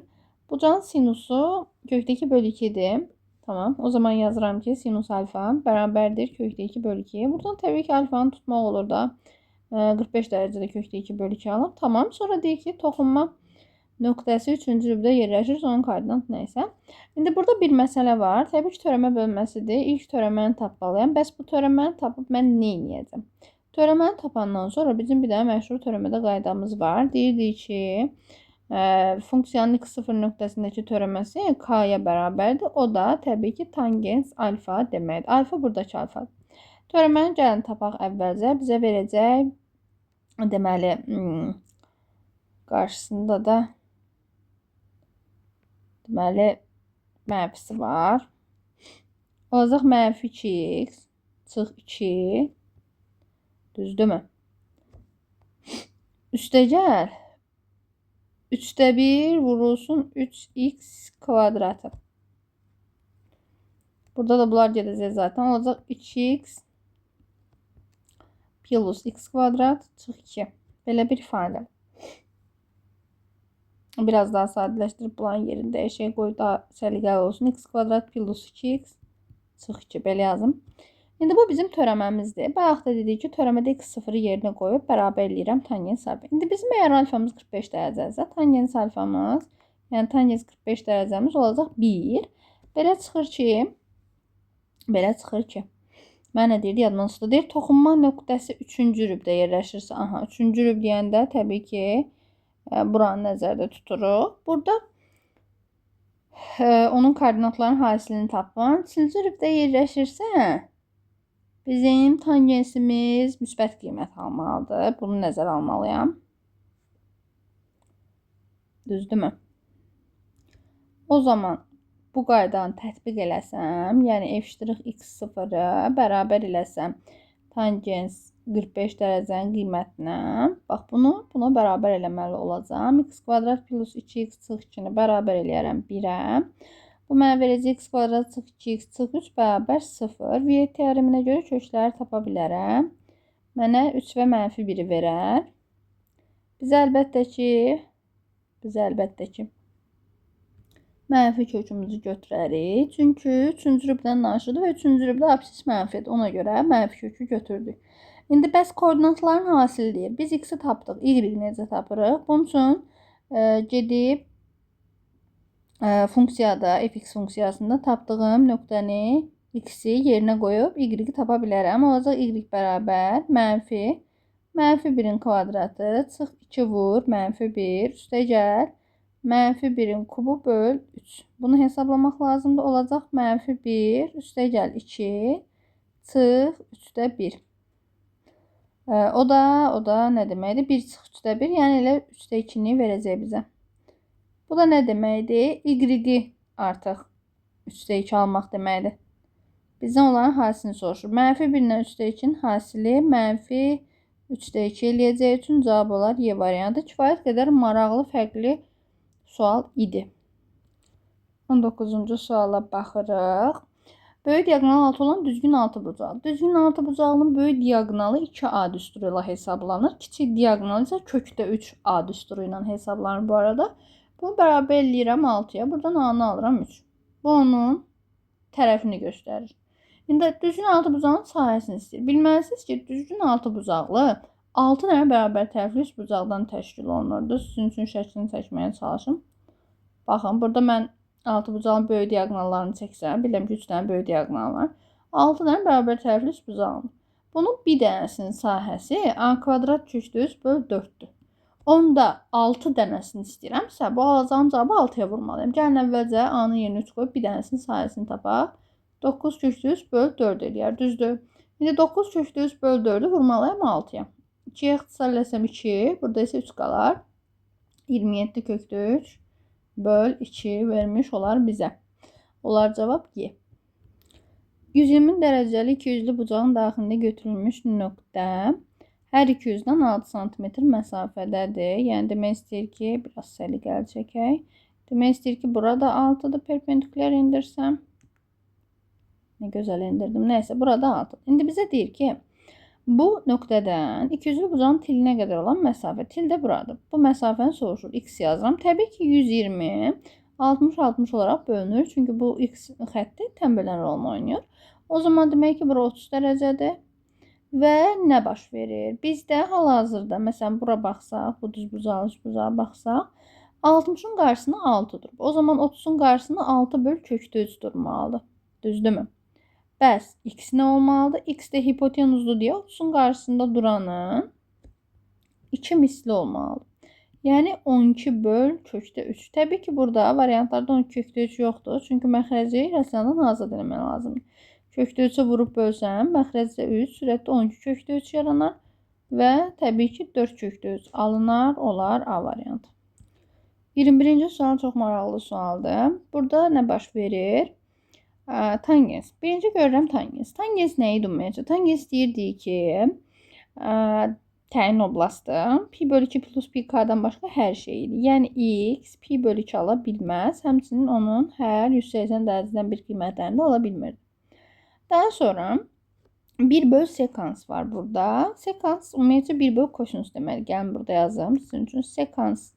Bucağın sinusu kökdəki bölü 2-dir. Tamam. O zaman yazıram ki sinus alfa bərabərdir kökdə 2 bölü 2. Buradan təbii ki alfanı tutmaq olur da. 45 dərəcədə kökdə 2 bölü 2 alır. Tamam. Sonra deyək ki toxunma nöqtəsi 3-cü rübdə yerləşir. Onun koordinat nəysə. İndi burada bir məsələ var. Təbii ki törəmə bölməsidir. İlk törəməni tapmalıyam. Bəs bu törəməni tapıb mən nə edəcəm? Törəməni tapandan sonra bizim bir dənə məşhur törəmədə qaydamız var. Deyirdik ki funksiyanın x0 nöqtəsindəki törəməsi k-ya bərabərdir. O da təbii ki tangens alfa deməkdir. Alfa buradakı alfa. Törəməni gəlin tapaq əvvəlcə. Bizə verəcək deməli qarşısında da deməli mənfisi var. Olacaq mənfi 2x çıx 2. Düzdürmü? Üstə gəl. 3'te 1 vurulsun 3x kvadratı. Burada da bunlar gedəcək zaten. Olacaq 2x plus x kvadrat çıx 2. Belə bir ifadə. Biraz daha sadələşdirib bunların yerini dəyişək, qoy daha səliqəli olsun. X kvadrat plus 2x çıx 2. Belə yazım. İndi bu bizim törəməmizdir. Bayaq da dedik ki, törəmədə x0-ı yerinə qoyub bərabər eləyirəm tangens alfa. İndi bizim əgər alfamız 45 dərəcədirsə, tangens alfamız, yəni tangens 45 dərəcəmiz olacaq 1. Belə çıxır ki, mənə deyir, yadımdan çıxdı. Deyir, toxunma nöqtəsi 3-cü rübdə yerləşirsə, aha, 3-cü rüb deyəndə təbii ki, buranı nəzərdə tuturuq. Burada onun koordinatların hasilini tapın. 3-cü rübdə yerləşirsə, bizim tangensimiz müsbət qiymət almalıdır. Bunu nəzərə almalıyam. Düzdürmü? O zaman bu qaydanı tətbiq eləsəm, yəni f'(x0'ı bərabər eləsəm tangens 45 dərəcənin qiymətinə, bax buna bərabər eləməli olacağım. X kvadrat plus 2x çıx 2-ni bərabər eləyərəm 1'ə. Bu mənə verəcək x kvadrat çıx 2x çıx 3 bərabər 0. Viet teoreminə görə kökləri tapa bilərəm. Mənə 3 və mənfi 1'i verər. Biz əlbəttə ki mənfi kökümüzü götürərik. Çünki 3-cü rübdən danışırdı və 3-cü rübdə absis mənfidir. Ona görə mənfi kökü götürdük. İndi bəs koordinatların hasili deyir. Biz x-i tapdıq. Y necə tapırıq? Bunun üçün gedib funksiyada, fx funksiyasında tapdığım nöqtəni x-i yerinə qoyub y-i tapa bilərəm. Olacaq y bərabər mənfi 1'in kvadratı çıx 2 vur mənfi 1 üstə gəl mənfi 1'in kubu böl 3. Bunu hesablamaq lazımdır. Olacaq mənfi 1 üstə gəl 2 çıx 3'də 1. O da nə deməkdir? 1 çıx 3'də 1, yəni elə 3'də 2'ni verəcək bizə. Bu da nə deməkdir? Y artıq 3'də 2 almaq deməkdir. Bizdən olan hasilini soruşur. Mənfi 1-dən 3'də 2'nin hasili mənfi 3'də 2 eləyəcək üçün cavab olar Y variantı. Kifayət qədər maraqlı, fərqli sual idi. 19-cu suala baxırıq. Böyük diagonal altı olan düzgün altı bucağı. Düzgün altı bucağının böyük diagonalı 2A düsturu ilə hesablanır. Kiçik diagonal isə kökdə 3A düsturu ilə hesablanır bu arada. Bunu bərabər eləyirəm 6'ya. Buradan A-nı alıram 3. Bu onun tərəfini göstərir. İndi düzgün altı bucağının sahəsini istəyir. Bilməlisiniz ki, düzgün altı bucaqlı 6 dənə bərabər tərəfli üst bucaqdan təşkil olunurdu. Sizin üçün şəklini çəkməyə çalışım. Baxın, burada mən 6 bucağın böyük diagonallarını çəksəm, bilirəm ki 3 dənə böyük diagonal var. 6 dənə bərabər tərəfli üst bucağın. Bunun bir dənəsinin sahəsi A kvadrat kökdə 3 böl 4'dür. 10-da 6 dənəsini istəyirəmsə, bu alacağım cavabı 6-ya vurmalıyam. Gəlin əvvəlcə A-nın yerinə 3 qoyub bir dənəsinin sayəsini tapaq. 9 kökdə 3 böl 4 eləyər, düzdür? İndi 9 kökdə 3 böl 4-ü vurmalıyam 6-ya. 2-yə ixtisar eləsəm 2, burada isə 3 qalar. 27 kökdə 3 böl 2 vermiş olar bizə. Olar cavab Y. 120 dərəcəli 200'lü bucağın daxilində götürülmüş nöqtə hər 200-dən 6 cm məsafədədir. Yəni demək istəyir ki, biraz səliqəli çəkək. Demək istəyir ki, burada 6-dır, perpendikulyar indirsəm. Nə gözəl indirdim. Nəysə, burada 6. İndi bizə deyir ki, bu nöqtədən 200'lü bucağın tilinə qədər olan məsafə. Til də buradır. Bu məsafəni soruşur. X yazıram. Təbii ki, 120 60-60 olaraq bölünür. Çünki bu X xətti tənbələn rolunu oynayır. O zaman demək ki, bura 30 dərəcədir. Və nə baş verir? Bizdə hal-hazırda, məsələn, bura baxsaq, bu düz bucağa, üst bucağa baxsaq, 60'ın qarşısına 6 durub. O zaman 30'un qarşısına 6 böl kökdə 3 durmalıdır. Düzdürmü? Bəs X nə olmalıdır? X də hipotenuzlu deyə 30'un qarşısında duranın 2 misli olmalıdır. Yəni 12 böl kökdə 3. Təbii ki, burada variantlarda 12 kökdə 3 yoxdur. Çünki məxrəci rəsmiyyatdan azad etmək lazımdır. Kökdə 3'ə vurub bölsəm, məxrəcdə 3, sürətdə 12 kökdə 3 yaranar və təbii ki, 4 kökdə 3 alınar, olar A variantı. 21-ci sual çox maraqlı sualdır. Burada nə baş verir? Tangens. Birinci görürəm tangens. Tangens nəyi ümumiyyətcə? Tangens deyirdi ki, təyin oblastı pi bölü 2 plus pi k'dan başqa hər şeydir. Yəni x pi bölü 2 ala bilməz. Həmçinin onun hər 180 dərəcədən bir qiymətlərində ala bilmir. Daha sonra 1 böl sekans var burada. Sekans ümumiyyətcə 1 böl kosinus demək. Gəlin burada yazım. Sizin üçün sekans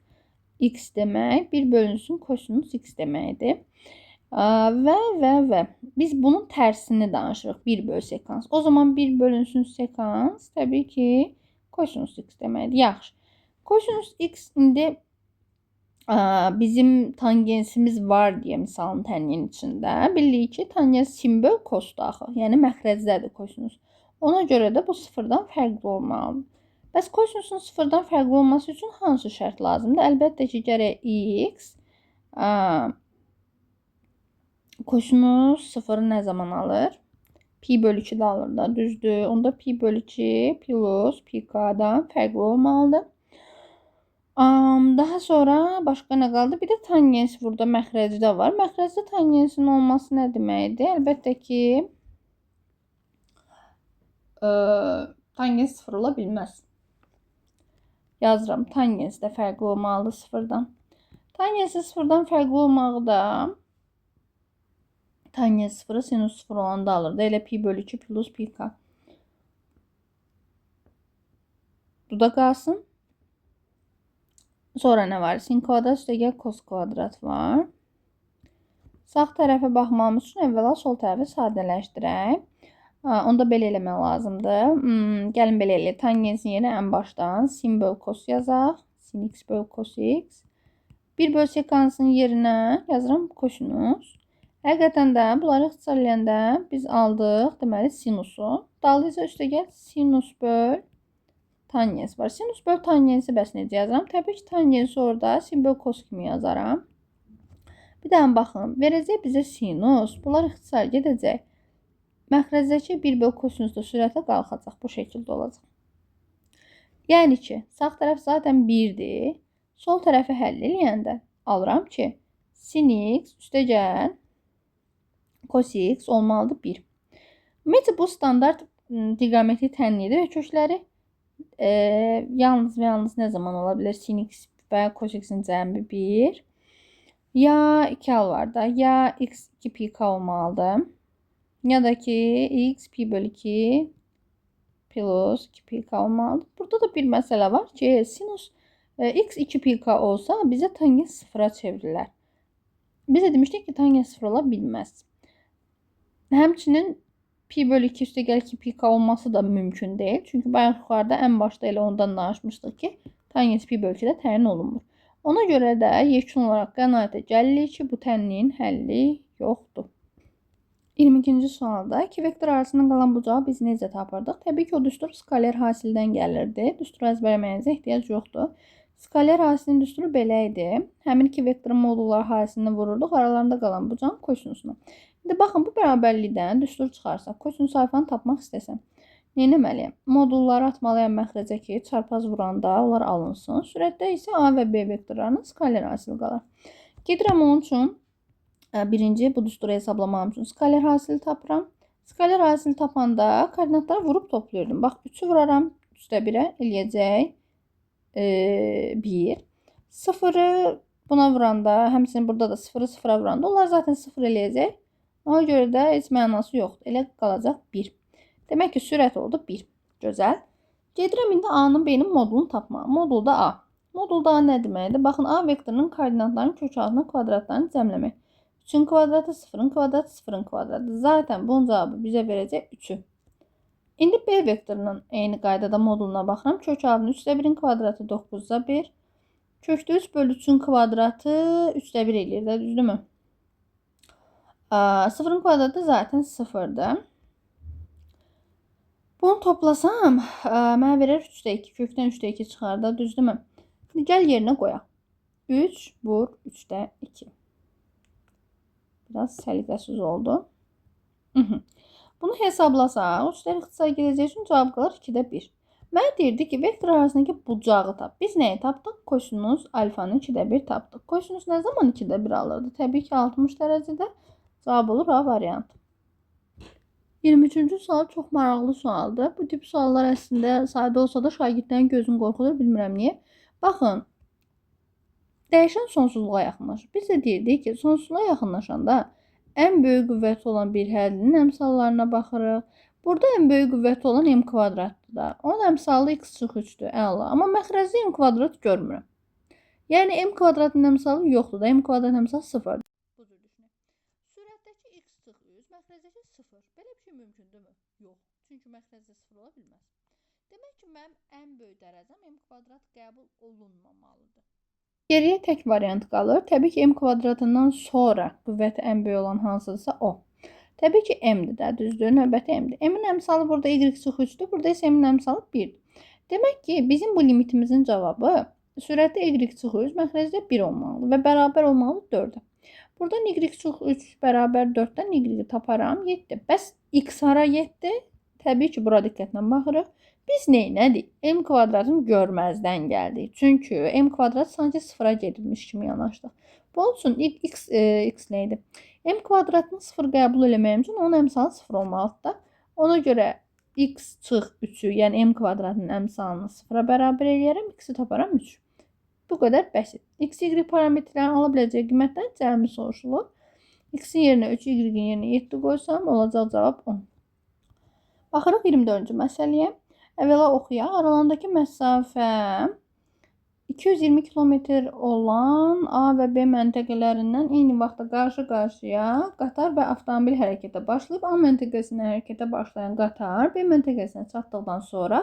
x demək 1 bölünsün kosinus x deməkdir. Və biz bunun tərsini danışırıq. 1 böl sekans. O zaman 1 bölünsün sekans təbii ki kosinus x deməkdir. Yaxşı. Kosinus x indi bizim tangensimiz var deyə misalın tənyin içində. Bilirik ki, tangens sin böl kosdur axı. Yəni məxrəcdədir kosinus. Ona görə də bu sıfırdan fərqli olmalıdır. Bəs kosinusun sıfırdan fərqli olması üçün hansı şərt lazımdır? Əlbəttə ki, gərək x kosinus sıfırı nə zaman alır? Pi bölü 2'də alır da, düzdür. Onda pi bölü 2 plus pi k'dan fərqli olmalıdır. Daha sonra başqa nə qaldı? Bir də tangens burada məxrəcdə var. Məxrəcdə tangensin olması nə deməkdir? Əlbəttə ki, tangens sıfır ola bilməz. Yazıram. Tangens də fərqli olmalıdır sıfırdan. Tangensin sıfırdan fərqli olmağı da tangens sıfırı sinus sıfır olanda alır da. Elə pi bölü 2 plus pi k. Bu da qalsın. Sonra nə var? Sin kvadrat üstəgəl kos kvadrat var. Sağ tərəfə baxmamız üçün əvvəla sol tərəfi sadələşdirək. Onda belə eləmək lazımdır. Gəlin belə eləyək. Tangensin yerinə ən başdan sin böl kos yazaq. Sin x böl kos x. 1 böl sekansın yerinə yazıram kosinus. Həqiqətən də bunları ixtisar eləyəndə biz aldıq deməli sinusu. Dalıyca üstəgəl sinus böl tangens var. Sinus böl tangensi bəs necə yazıram? Təbii ki, tangensi orada sin böl kos kimi yazaram. Bir daha baxın. Verəcək bizə sinus. Bunlar ixtisar gedəcək. Məxrəzdəki 1 böl kosinus da sürətlə qalxacaq. Bu şəkildə olacaq. Yəni ki, sağ tərəf zaten 1'dir. Sol tərəfi həll eləyəndə alıram ki, sin x üstəgəl cos x olmalıdır 1. Ümumiyyətlə bu standart trigonometrik tənlidir və kökləri yalnız və yalnız nə zaman ola bilər? Sin x və cos x'in cəmi 1. Ya 2 hal var da. Ya x 2 pi k olmalıdır. Ya da ki x pi bölü 2 plus 2 pi k olmalıdır. Burada da bir məsələ var ki, sinus x 2 pi k olsa bizə tangens sıfıra çevrilər. Biz də demişdik ki, tangens sıfır ola bilməz. Həmçinin pi bölü 2 üstəgəl 2 pi k olması da mümkün deyil. Çünki bayaq yuxarıda ən başda elə ondan danışmışdıq ki, tangens pi bölü 2-də təyin olunmur. Ona görə də yekun olaraq qənaətə gəlirik ki, bu tənliyin həlli yoxdur. 22-ci sualda 2 vektor arasında qalan bucağı biz necə tapırdıq? Təbii ki, o düstur skaler hasildən gəlirdi. Düsturu əzbərləməyinizə ehtiyac yoxdur. Skaler ərazisinin düsturu belə idi. Həmin iki vektorun modulları ərazisini vururduq. Aralarında qalan bucağın kosinusuna. İndi baxın, bu bərabərlikdən düstur çıxarsaq, kosinus alfanı tapmaq istəsəm, nə etməliyəm? Modulları atmalıyam məxrəcə ki, çarpaz vuranda onlar alınsın. Sürətdə isə A və B vektorlarının skaler hasili qalar. Gedirəm onun üçün birinci bu düsturu hesablamam üçün skaler hasili tapıram. Skaler hasili tapanda koordinatları vurub toplayırdım. Bax, 3'ü vuraram, 3'də 1'ə eləyəcək 1. 0'ı buna vuranda, həmçinin burada da 0'ı 0'a vuranda onlar zaten 0 eləyəcək. Ona görə də heç mənası yoxdur. Elə qalacaq 1. Demək ki, sürət oldu 1. Gözəl. Gedirəm indi A'nın B'nin modulunu tapmağa. Modulda A. Modulda A nə deməkdir? Baxın, A vektorunun koordinatlarının kök altına kvadratlarını cəmləmək. 3'ün kvadratı, 0'ın kvadratı, 0'ın kvadratı. Zaten bunun cavabı bizə verəcək 3'ü. İndi B vektorunun eyni qaydada moduluna baxıram. Kök altının 3'də 1'in kvadratı 9'da 1. Kökdə 3 bölü 3'ün kvadratı 3'də 1 eləyir də, düzdürmü? 0'ın kvadratı zaten 0'dır. Bunu toplasam, mənə verir 3'də 2. Kökdən 3'də 2 çıxar da, düzdürmü? Şimdi gəl yerinə qoyaq. 3 vur 3'də 2. Biraz səliqəsiz oldu. Bunu hesablasaq, uçlar ixtisar gedəcək üçün cavab qalır 2'də 1. Mənə deyirdi ki, vektor arasındakı bucağı tap. Biz nəyi tapdıq? Kosinus alfanın 2'də 1 tapdıq. Kosinus nə zaman 2'də 1 alırdı? Təbii ki, 60 dərəcədə. Cavab olur A variantı. 23-cü sual çox maraqlı sualdır. Bu tip suallar əslində sadə olsa da şagirdlərin gözünü qorxudur, bilmirəm niyə. Baxın, dəyişən sonsuzluğa yaxınlaşır. Biz də deyirdik ki, sonsuzluğa yaxınlaşanda ən böyük qüvvəti olan bir hədinin əmsallarına baxırıq. Burada ən böyük qüvvəti olan m kvadratdır da. Onun əmsalı x çıx 3'dür. Əla. Amma məxrəcdə m kvadrat görmürəm. Yəni m kvadratın əmsalı yoxdur da. M kvadratın əmsalı 0-dır. Bu cür düşünək. Sürətdəki x çıx 3, məxrəcdəki 0. Belə bir şey mümkündürmü? Yox. Çünki məxrəcdə 0 ola bilməz. Demək ki, mənim ən böyük dərəcəm m kvadrat qəbul olunmamalıdır. Geriyə tək variant qalır. Təbii ki, m kvadratından sonra qüvvəti ən böyük olan hansıdırsa o. Təbii ki, m-dir də, düzdür, növbəti m-dir. M-in əmsalı burada y çıx 3'dür, burada isə m-in əmsalı 1'dir. Demək ki, bizim bu limitimizin cavabı sürətdə y çıx 3, məxrəcdə 1 olmalıdır və bərabər olmalı 4'ə. Buradan y çıx 3 bərabər 4'dən y taparam 7. Bəs x hara 7? Təbii ki, bura diqqətlə baxırıq. Biz neynədik? M kvadratını görməzdən gəldik. Çünki m kvadrat sanki 0'a gedilmiş kimi yanaşdıq. Bunun üçün x neydi? M kvadratını 0 qəbul eləməyim üçün onun əmsalı 0 olmalıdır da. Ona görə x çıx 3'ü, yəni m kvadratının əmsalını 0'a bərabər eləyərəm. X-i taparam 3. Bu qədər bəsit. X, y parametrlərini ala biləcək qiymətdən cəmi soruşulur. X-in yerinə 3, y-in yerinə 7 qoysam, olacaq cavab 10. Baxırıq 24-cü məsələyə. Əvvəla oxuyaq. Aralarındakı məsafə 220 kilometr olan A və B məntəqələrindən eyni vaxtda qarşı-qarşıya qatar və avtomobil hərəkətə başlayıb, A məntəqəsinə hərəkətə başlayan qatar B məntəqəsinə çatdıqdan sonra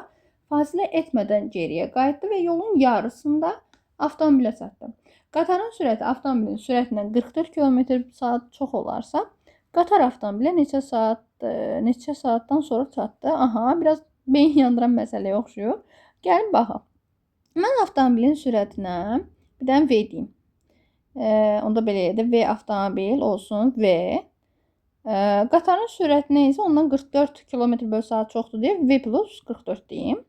fasilə etmədən geriyə qayıtdı və yolun yarısında avtomobilə çatdı. Qatarın sürəti avtomobilin sürətindən 44 km/saat çox olarsa, qatar avtomobilə neçə saatdan sonra çatdı? Aha, biraz beyin yandıran məsələyə oxşuyur. Gəlin baxaq. Mən avtomobilin sürətinə bir dənə V deyim. Onda belə edir. V avtomobil olsun. V. Qatarın sürəti neysə ondan 44 km/saat çoxdur deyə V plus 44 deyim.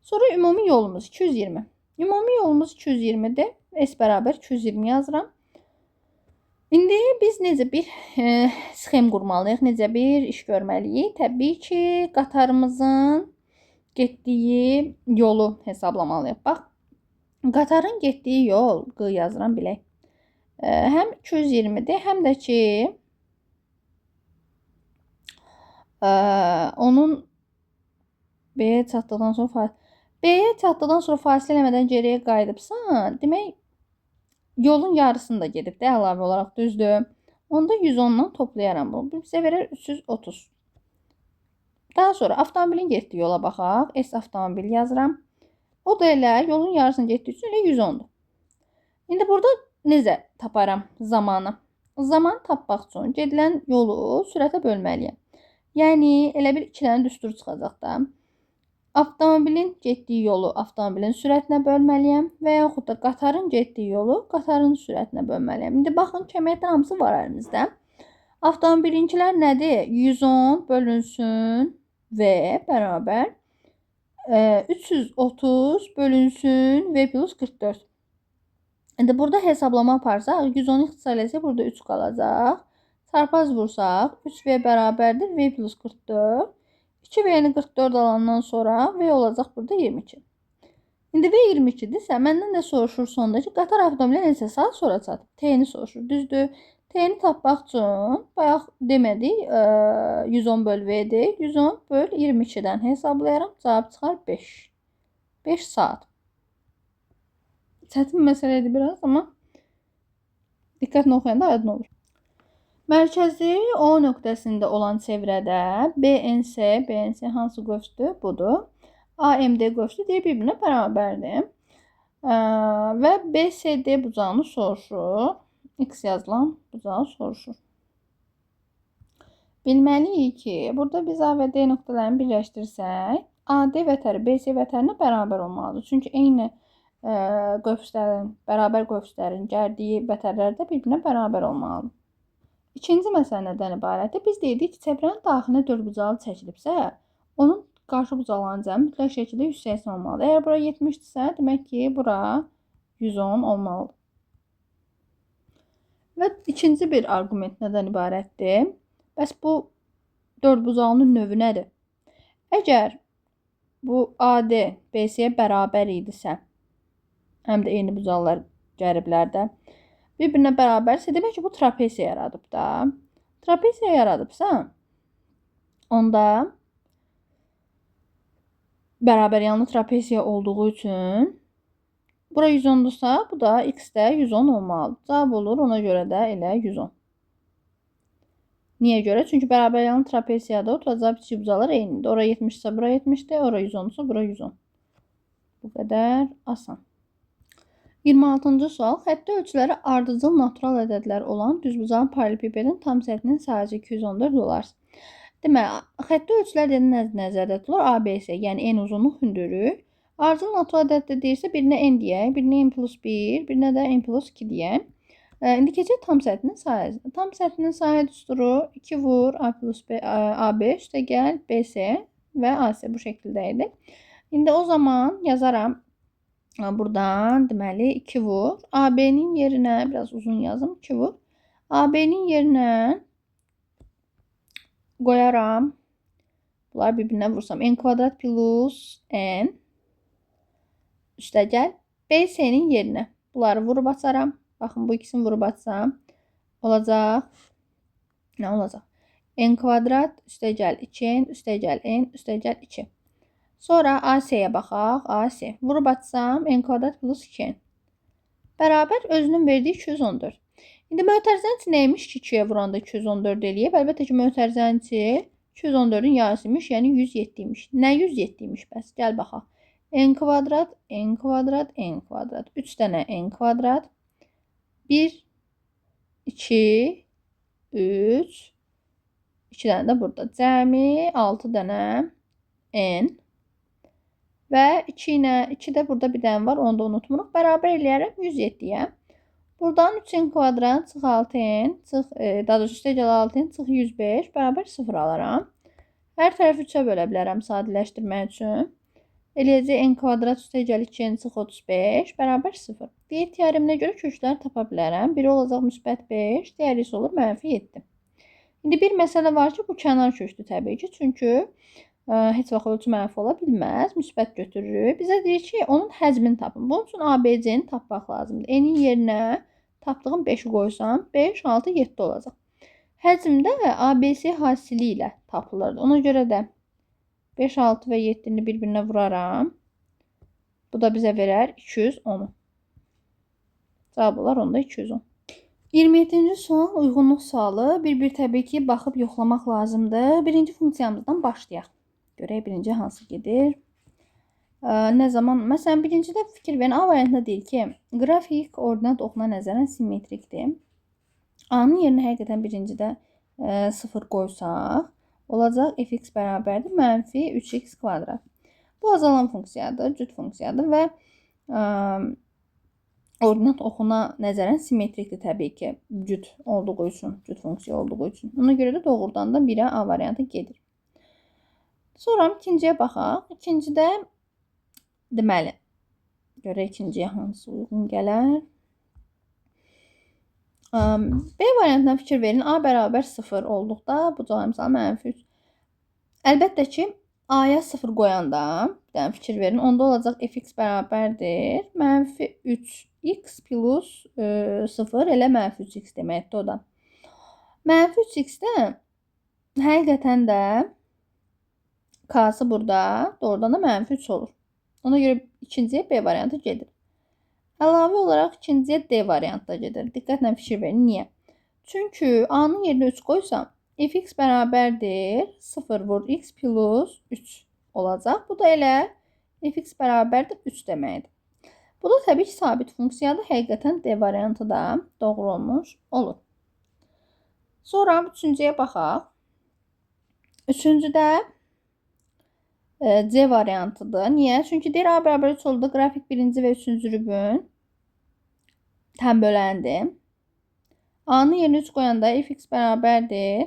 Sonra ümumi yolumuz 220. Ümumi yolumuz 220'dir. S bərabər 220 yazıram. İndi biz necə bir sxem qurmalıyıq, necə bir iş görməliyik? Təbii ki, qatarımızın getdiyi yolu hesablamalıyıq. Bax, qatarın getdiyi yol, Q yazıram bilək. Həm 220'dir, həm də ki, onun B'yə çatdıqdan sonra fasilə eləmədən geriyə qayıdıbsa, demək, yolun yarısını da gedib də əlavə olaraq, düzdür. Onda 110'dan toplayaram bunu. Bu bizə verir 330. Daha sonra avtomobilin getdiyi yola baxaq. S avtomobil yazıram. O da elə yolun yarısını getdiyi üçün elə 110'dur. İndi burada necə taparam zamanı? Zaman tapmaq üçün gedilən yolu sürətə bölməliyəm. Yəni elə bir 2 dənə düstur çıxacaq da. Avtomobilin getdiyi yolu avtomobilin sürətinə bölməliyəm və yaxud da qatarın getdiyi yolu qatarın sürətinə bölməliyəm. İndi baxın, köməkdən hamısı var əlimizdə. Avtomobilinkilər nədir? 110 bölünsün V bərabər 330 bölünsün V plus 44. İndi burada hesablama aparsaq, 110-u ixtisar etsək, burada 3 qalacaq. Çarpaz vursaq, 3V bərabərdir V plus 44. 2V'ni 44 alandan sonra V olacaq burada 22. İndi V 22-dirsə, məndən də soruşur sonda ki, qatar avtomobilə neçə saat sonra çatıb? T-ni soruşur, düzdür? T-ni tapmaq üçün, bayaq demədik, 110 böl V-dir. 110 böl 22-dən hesablayaram, cavab çıxar 5. 5 saat. Çətin məsələ idi biraz, amma diqqətlə oxuyanda aydın olur. Mərkəzi O nöqtəsində olan çevrədə BNC hansı qövsdür? Budur. AMD qövsdü deyir, bir-birinə bərabərdir. Və BCD bucağını soruşur. X yazılan bucağı soruşur. Bilməliyik ki, burada biz A və D nöqtələrini birləşdirsək, AD vətəri BC vətərinə bərabər olmalıdır. Çünki eyni bərabər qövslərin gəldiyi vətərlər də bir-birinə bərabər olmalıdır. İkinci məsələ nədən ibarətdir? Biz dedik ki, çevrənin daxilinə 4 bucağı çəkilibsə, onun qarşı bucaqlarının cəmi mütləq şəkildə 180 olmalıdır. Əgər bura 70-dirsə, demək ki, bura 110 olmalıdır. Və ikinci bir arqument nədən ibarətdir? Bəs bu 4 bucağının növü nədir? Əgər bu AD BC-yə bərabər idisə, həm də eyni bucaqlar gəliblərdə, bir-birinə bərabərsə, demək ki, bu trapesiya yaradıb da. Trapesiya yaradıbsa, onda bərabər yanlı trapesiya olduğu üçün bura 110-dursa, bu da x-də 110 olmalıdır. Cavab olur, ona görə də elə 110. Niyə görə? Çünki bərabər yanlı trapesiyada oturacaq kiçik bucaqlar eynidir. Ora 70-sə, bura 70-dir, ora 110-dursa, bura 110. Bu qədər asan. 26-cı sual. Xətti ölçüləri ardıcıl natural ədədlər olan düzbucaqlı paralelipipedin tam səthinin sahəsi 214 dolar. Deməli, xətti ölçülər deyə nəzərdə tutulur? ABC, yəni en uzunluq hündürlük. Ardıcıl natural ədəddə deyirsə, birinə n deyək, birinə n plus 1, birinə də n plus 2 deyək. İndi keçək tam səthinin sahəsinə. Tam səthinin sahə düsturu 2 vur A plus B, AB üstə gəl BC və AC bu şəkildə idi. İndi o zaman yazaram. Buradan deməli 2 vur. AB-nin yerinə biraz uzun yazım. 2 vur. AB-nin yerinə qoyaram. Bunlar bir-birinə vursam. N kvadrat plus N üstə gəl. BC-nin yerinə. Bunları vurub açaram. Baxın, bu ikisini vurub açsam. Olacaq. Nə olacaq? N kvadrat üstə gəl 2N üstə gəl N üstə gəl 2. Sonra AC-yə baxaq. AC. Vurub açsam, n kvadrat plus 2n. Bərabər özünün verdiyi 214. İndi mötərizənin neymiş ki, 2-yə vuranda 214 eləyib? Əlbəttə ki, mötərizənin 214-ün yarısıymış, yəni 107-ymiş. Nə 107-ymiş bəs? Gəl baxaq. N kvadrat, n kvadrat, n kvadrat. 3 dənə n kvadrat. 1, 2, 3, 2 dənə də burada. Cəmi 6 dənə n. Və 2 ilə 2 də burada bir dənə var, onu da unutmuruq. Bərabər eləyərəm 107-yə. Buradan 3n kvadrat çıx 6n, daha doğrusu üstə gəl 6n, çıx 105, bərabər 0 alaram. Hər tərəfi 3-ə bölə bilərəm sadələşdirmək üçün. Eləyəcək n kvadrat üstə gəl 2n, çıx 35, bərabər 0. Qeyd teoreminə görə kökləri tapa bilərəm. Biri olacaq müsbət 5, digəri isə olur mənfi 7. İndi bir məsələ var ki, bu kənar kökdür təbii ki, çünki heç vaxt ölçü mənfi ola bilməz. Müsbət götürürük. Bizə deyir ki, onun həcmini tapın. Bunun üçün ABC-ni tapmaq lazımdır. N-in yerinə tapdığım 5-i qoysam, 5, 6, 7 olacaq. Həcm də ABC hasili ilə tapılırdı. Ona görə də 5, 6 və 7-ni bir-birinə vuraram. Bu da bizə verər 210. Cavab olar onda 210. 27-ci sual uyğunluq sualı. Bir-bir təbii ki, baxıb yoxlamaq lazımdır. Birinci funksiyamızdan başlayaq. Görək birinci hansı gedir. Nə zaman? Məsələn, birincidə fikir verin. A variantında deyir ki, qrafik ordinat oxuna nəzərən simmetrikdir. A-nın yerinə həqiqətən birincidə 0 qoysaq, olacaq fx bərabərdir mənfi 3x kvadrat. Bu azalan funksiyadır, cüt funksiyadır və ordinat oxuna nəzərən simmetrikdir təbii ki, cüt olduğu üçün, cüt funksiya olduğu üçün. Ona görə də doğrudan da 1-ə A variantı gedir. Sonra ikinciyə baxaq. İkincidə deməli, görək ikinciyə hansı uyğun gələr. B variantına fikir verin. A bərabər 0 olduqda bu cavab misalı -3. Əlbəttə ki, A-ya 0 qoyanda, bir dənə fikir verin, onda olacaq fx bərabərdir -3x plus 0 elə -3x deməkdir o da. -3x-də həqiqətən də K-sı burada doğrudan da -3 olur. Ona görə ikinciyə B variantı gedir. Əlavə olaraq ikinciyə D variantı da gedir. Diqqətlə fikir verin. Niyə? Çünki A-nın yerinə 3 qoysam, fx bərabərdir 0 vur x plus 3 olacaq. Bu da elə fx bərabərdir 3 deməkdir. Bu da təbii ki, sabit funksiyadır. Həqiqətən D variantı da doğru olmuş olur. Sonra üçüncüyə baxaq. Üçüncüdə C variantıdır. Niyə? Çünki deyir A bərabər 3 oldu. Qrafik birinci və üçüncü rübün təm böləndir. A-nın yerinə 3 qoyanda fx bərabərdir.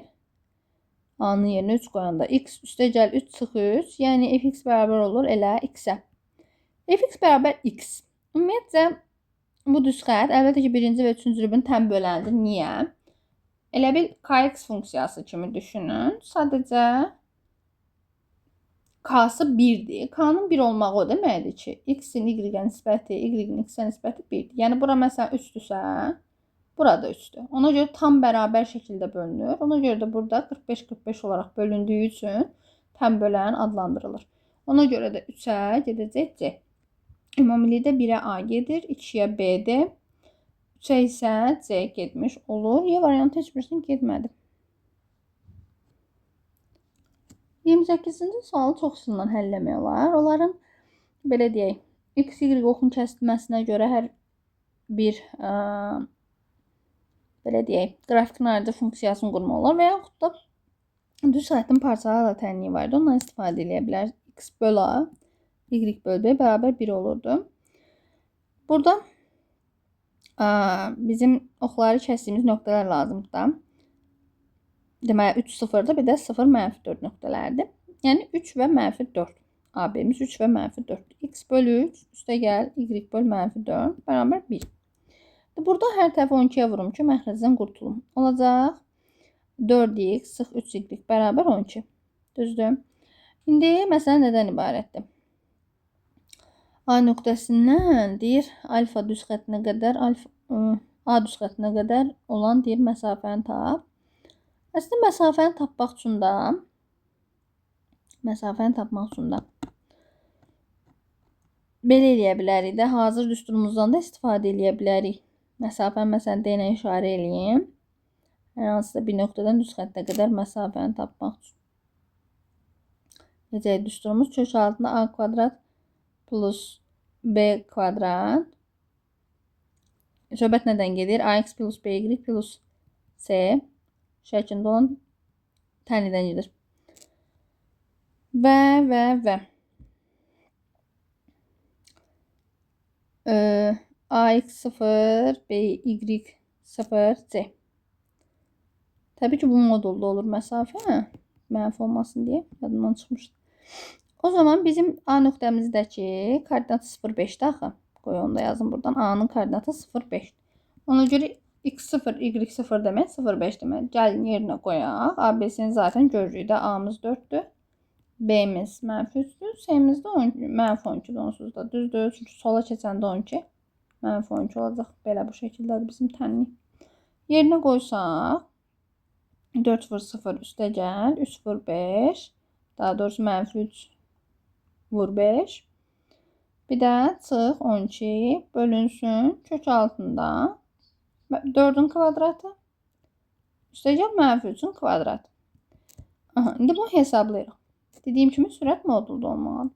A-nın yerinə 3 qoyanda x üstə gəl 3 çıx 3. Yəni fx bərabər olur elə x-ə. Fx bərabər x. Ümumiyyətcə bu düz xətt əlbəttə ki, birinci və üçüncü rübün təm böləndir. Niyə? Elə bir kx funksiyası kimi düşünün. Sadəcə K-sı 1-dir. K-nın 1 olmağı o deməkdir ki, x-in y-ə nisbəti, y-in x-ə nisbəti 1-dir. Yəni, bura məsələn 3-dürsə, burada 3-dür. Ona görə tam bərabər şəkildə bölünür. Ona görə də burada 45-45 olaraq bölündüyü üçün təm bölən adlandırılır. Ona görə də 3-ə gedəcək C. Ümumilikdə 1-ə A gedir, 2-yə B-dir. 3-ə isə C getmiş olur. Y variantı heç birisinin getmədi. 28-ci sualı çox üstündən həll etmək olar. Onların, belə deyək, x, y oxun kəsilməsinə görə hər bir, belə deyək, qrafikin ayrıca funksiyasını qurmaq olar və yaxud da düz xəttin parçalarla tənliyi var idi. Ondan istifadə edə bilər. X böl A, y böl B bərabər 1 olurdu. Burada bizim oxları kəsdiyimiz nöqtələr lazımdır da. Deməli, 3 0-dır, bir də 0 -4 nöqtələrdir. Yəni, 3 və -4. AB-miz 3 və -4. X bölü 3, üstə gəl, y böl -4, bərabər 1. Burada hər tərəfi 12-yə vurum ki, məxrəcdən qurtulum. Olacaq 4x sıx 3y bərabər 12. Düzdür. İndi məsələ nədən ibarətdir? A nöqtəsindən deyir, alfa düz xəttinə qədər, A düz xəttinə qədər olan deyir, məsafəni tap. Əslində, məsafəni tapmaq üçün də belə eləyə bilərik də, hazır düsturumuzdan da istifadə eləyə bilərik. Məsafəni məsələn D ilə işarə eləyim. Hər hansısa bir nöqtədən düz xəttə qədər məsafəni tapmaq üçün. Necə düsturumuz kök altında A kvadrat plus B kvadrat. Söhbət nədən gedir? AX plus BY plus C şəklində olan tənlidən gedir. Və AX 0, BY 0, C. Təbii ki, bu modulda olur məsafə. Mənfi olmasın deyə yadımdan çıxmışdı. O zaman bizim A nöqtəmizdəki koordinatı 0,5-də axı. Qoy onu da yazın buradan. A-nın koordinatı 0,5. Ona görə x0, y0 demək 0,5 demək. Gəlin yerinə qoyaq. ABC-ni zaten görürük də. A-mız 4-dür. B-miz -3-dür. C-miz də -12-dir onsuz da. Düzdür. Çünki sola keçəndə 12. -12 olacaq. Belə bu şəkildədir bizim tənlik. Yerinə qoysaq 4 vur 0 üstə gəl. 3 vur 5. Daha doğrusu -3 vur 5. Bir də çıx 12 bölünsün kök altında 4-ün kvadratı üstə gəl -3-ün kvadratı. İndi bunu hesablayırıq. Dediyim kimi sürət modulda olmalıdır.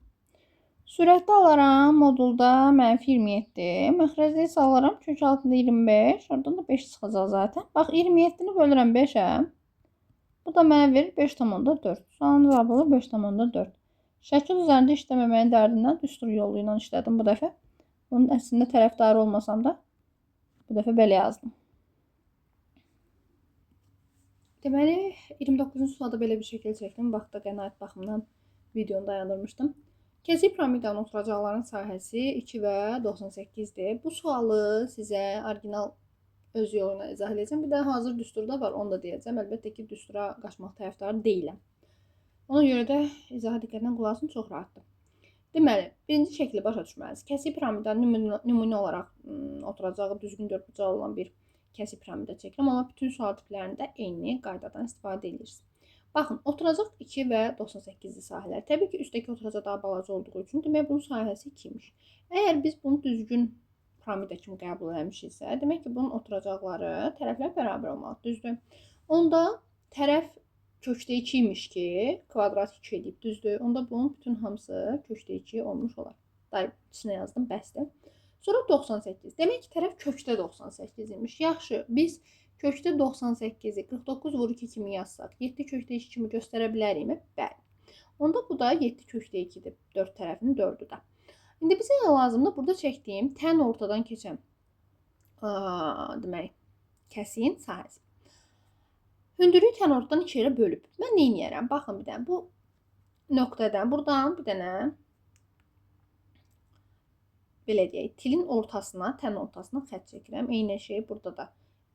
Sürətdə alaram modulda -27. Məxrəcdə isə alaram kök altında 25. Oradan da 5 çıxacaq zaten. Bax 27-ni bölürəm 5-ə. Bu da mənə verir 5,4. Sualın cavabı olur 5,4. Şəkil üzərində işləməməyin dərdindən düstur yolu ilə işlədim bu dəfə. Bunun əslində tərəfdarı olmasam da bu dəfə belə yazdım. Deməli, 29-cu sualda belə bir şəkil çəkdim. Vaxta qənaət baxımından videonu dayandırmışdım. Kəsik piramidanın oturacaqların sahəsi 2 və 98-dir. Bu sualı sizə orijinal öz yolu ilə izah edəcəm. Bir də hazır düsturda var, onu da deyəcəm. Əlbəttə ki, düstura qaçmaq tərəfdarı deyiləm. Ona görə də izaha diqqətlə qulaq asın, çox rahatdır. Deməli, birinci şəkli başa düşməlisiniz. Kəsik piramidanın nümunə olaraq oturacağı düzgün dördbucağı olan bir kəsik piramida çəkirəm, amma bütün sual tiplərində eyni qaydadan istifadə edirsiniz. Baxın, oturacaq 2 və 98-li sahələr. Təbii ki, üstdəki oturacaq daha balaca olduğu üçün demək bunun sahəsi 2-miş. Əgər biz bunu düzgün piramida kimi qəbul etmişiksə, demək ki, bunun oturacaqları tərəflər bərabər olmalıdır, düzdür? Onda tərəf kökdə 2-ymiş ki, kvadrat 2 edib, düzdür? Onda bunun bütün hamısı kökdə 2 olmuş olar. Dayı, içinə yazdım, bəsdir. Sonra 98. Demək ki, tərəf kökdə 98 imiş. Yaxşı, biz kökdə 98-i 49 vur 2 kimi yazsaq, 7 kökdə 2 kimi göstərə bilərikmi? Bəli. Onda bu da 7 kökdə 2-dir. 4 tərəfinin 4-ü də. İndi bizə lazımdır burada çəkdiyim tən ortadan keçən demək, kəsiyin sahəsi. Hündürlüyü tən ortadan 2 yerə bölüb. Mən nə edərəm? Baxın bir dənə bu nöqtədən buradan bir dənə belə deyək, tilin ortasına, tən ortasına xətt çəkirəm. Eyni şeyi burada da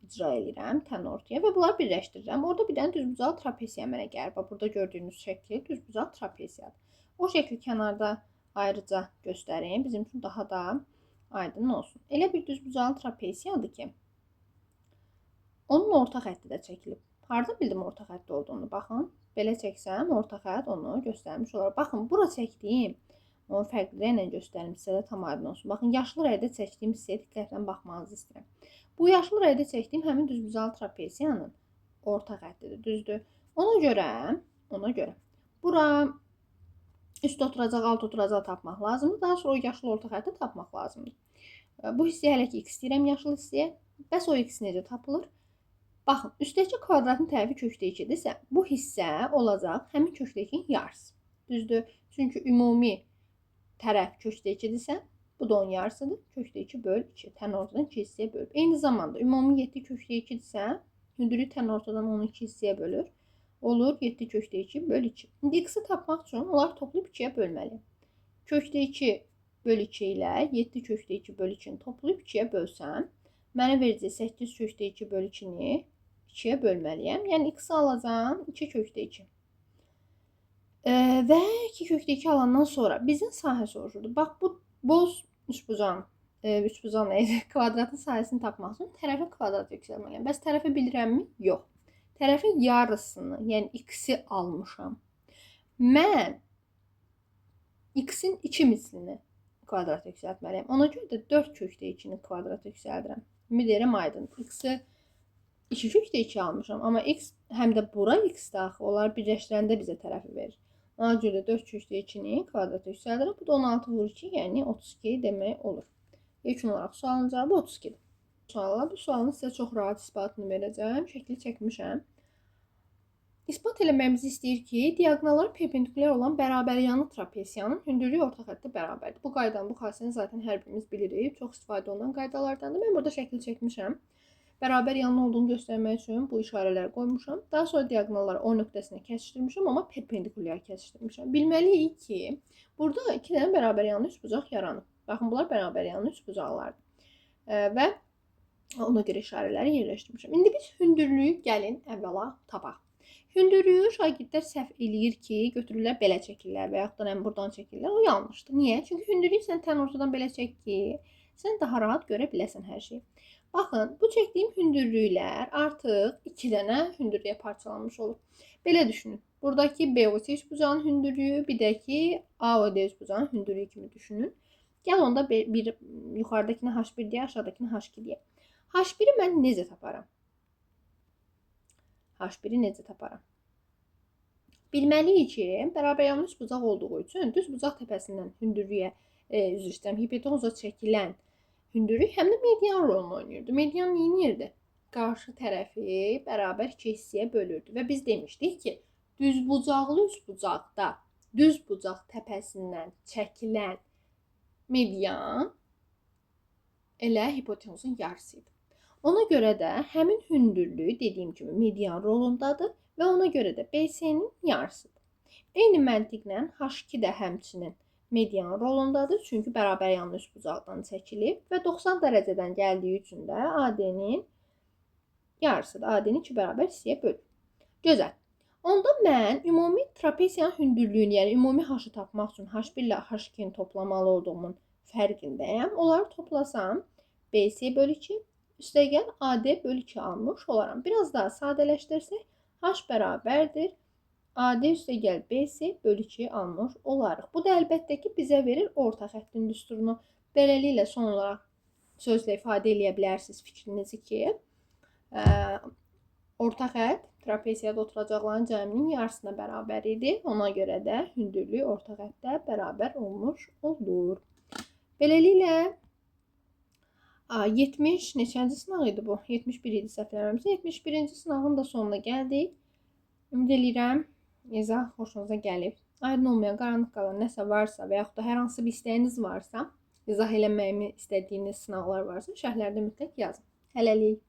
icra edirəm tən ortaya və bunları birləşdirirəm. Orada bir dənə düzbucaqlı trapesiya mənə gəlir. Bax, burada gördüyünüz şəkil düzbucaqlı trapesiyadır. O şəkli kənarda ayrıca göstərim. Bizim üçün daha da aydın olsun. Elə bir düzbucaqlı trapesiyadır ki, onun orta xətti də çəkilib. Harada bildim orta xətti olduğunu? Baxın, belə çəksəm, orta xətt onu göstərmiş olar. Baxın, bura çəkdiyim onu fərqli rənglə göstərim, sizə də tam aydın olsun. Baxın, yaşlı rəngdə çəkdiyim hissəyə diqqətlə baxmanızı istəyirəm. Bu yaşlı rəngdə çəkdiyim həmin düzbucaqlı trapesiyanın orta xəttidir, düzdür? Ona görə bura üst oturacaq, alt oturacaq tapmaq lazımdır. Daha sonra o yaşlı orta xətti tapmaq lazımdır. Bu hissəyə hələ ki x deyirəm, yaşlı hissəyə. Bəs o x necə tapılır? Baxın, üstdəki kvadratın tərəfi kökdə 2-dirsə, bu hissə olacaq həmin kökdə 2-nin yarısı. Düzdür? Çünki ümumi tərəf kökdə 2-dirsə, bu da onun yarısıdır. Kökdə 2 böl 2. Tən ortadan 2 hissəyə bölüb. Eyni zamanda ümumi 7 kökdə 2-dirsə, hündürlük tən ortadan 12 hissəyə bölür. Olur 7 kökdə 2 böl 2. İndi x-i tapmaq üçün onları toplayıb 2-yə bölməliyim. Kökdə 2 böl 2 ilə 7 kökdə 2 böl 2-ni toplayıb 2-yə bölsəm, mənə verəcək 8 kökdə 2 böl 2-ni 2-yə bölməliyəm. Yəni x-i alacağım 2 kökdə 2. Və 2 kökdə 2 alandan sonra bizim sahə soruşurdu. Bax, bu boz üçbucağın kvadratın sahəsini tapmaq üçün tərəfə kvadrat yüksəlməliyəm. Bəs tərəfə bilirəmmi? Yox. Tərəfin yarısını, yəni x-i almışam. Mən x-in 2 mislini kvadrat yüksəltməliyəm. Ona görə də 4 kökdə 2-ni kvadrat yüksəldirəm. Ümid edirəm aydındır. X-i 2 kökdə 2 almışam. Amma x həm də bura x daxil. Onlar birləşdirəndə bizə tərəfi verir. Ona görə 4 kökdə 2-ni kvadrata yüksəldirəm. Bu da 16 vur 2, yəni 32 demək olur. İlkin olaraq sualın cavabı 32-dir. Bu sualın sizə çox rahat isbatını verəcəm. Şəkli çəkmişəm. İsbat eləməyimizi istəyir ki, diaqonalları perpendikulyar olan bərabəryanlı trapesiyanın hündürlüyü orta xəttə bərabərdir. Bu qaydanın, bu xassəni zaten hər birimiz bilirik. Çox istifadə olunan qaydalardandır. Mən burada şəkil çəkmişəm. Bərabər yanlı olduğunu göstərmək üçün bu işarələri qoymuşam. Daha sonra diaqonalları O nöqtəsinə kəsişdirmişəm, amma perpendikulyar kəsişdirmişəm. Bilməliyik ki, burada 2 dənə bərabər yanlı üçbucaq yaranıb. Baxın, bunlar bərabər yanlı üçbucaqlardır. Və ona görə işarələri yerləşdirmişəm. İndi biz hündürlüyü gəlin əvvəla tapaq. Hündürlüyü şagirdlər səhv eləyir ki, götürürlər belə çəkirlər və yaxud da buradan çəkirlər. O yanlışdır. Niyə? Çünki hündürlüyü sən tən ortadan belə çək ki, sən daha rahat görə biləsən hər şeyi. Baxın, bu çəkdiyim hündürlüklər artıq 2 dənə hündürlüyə parçalanmış olur. Belə düşünün. Buradakı BOC üçbucağının hündürlüyü, bir də ki AOD üçbucağının hündürlüyü kimi düşünün. Gəl onda bir yuxarıdakını H1 deyə, aşağıdakını H2 deyə. H1-i mən necə taparam? H1-i necə taparam? Bilməliyik ki, bərabəryanlı üçbucaq olduğu üçün düz bucaq təpəsindən hündürlüyə, üzr istəyirəm, hipotenuza çəkilən hündürlük həm də median rolunu oynayırdı. Median neyinirdi? Qarşı tərəfi bərabər 2 hissəyə bölürdü. Və biz demişdik ki, düzbucaqlı üçbucaqda düz bucaq təpəsindən çəkilən median elə hipotenuzun yarısı idi. Ona görə də həmin hündürlük dediyim kimi median rolundadır və ona görə də BC-nin yarısıdır. Eyni məntiqlə H2 də həmçinin median rolundadır, çünki bərabər yanlı üst bucaqdan çəkilib və 90 dərəcədən gəldiyi üçün də AD-nin yarısıdır. AD-ni 2 bərabər hissəyə bölür. Gözəl. Onda mən ümumi trapesiyanın hündürlüyünü, yəni ümumi H-ı tapmaq üçün H1 ilə H2-ni toplamalı olduğumun fərqindəyəm. Onları toplasam BC bölü 2 üstəgəl AD bölü 2 almış olaram. Biraz daha sadələşdirsək H bərabərdir AD üstəgəl BC bölü 2 almış olarıq. Bu da əlbəttə ki, bizə verir orta xəttin düsturunu. Beləliklə son olaraq sözlə ifadə edə bilərsiniz fikrinizi ki, orta xətt trapesiyada oturacaqların cəminin yarısına bərabər idi. Ona görə də hündürlük orta xəttdə bərabər olmuş olur. Beləliklə 70 neçənci sınaq idi bu? 71 idi səhv eləmirəmsə. 71-ci sınağın da sonuna gəldik. Ümid edirəm izah xoşunuza gəlib. Aydın olmayan, qaranlıq qalan nəsə varsa və yaxud da hər hansı bir istəyiniz varsa, izah eləməyimi istədiyiniz sınaqlar varsa, şərhlərdə mütləq yazın. Hələlik.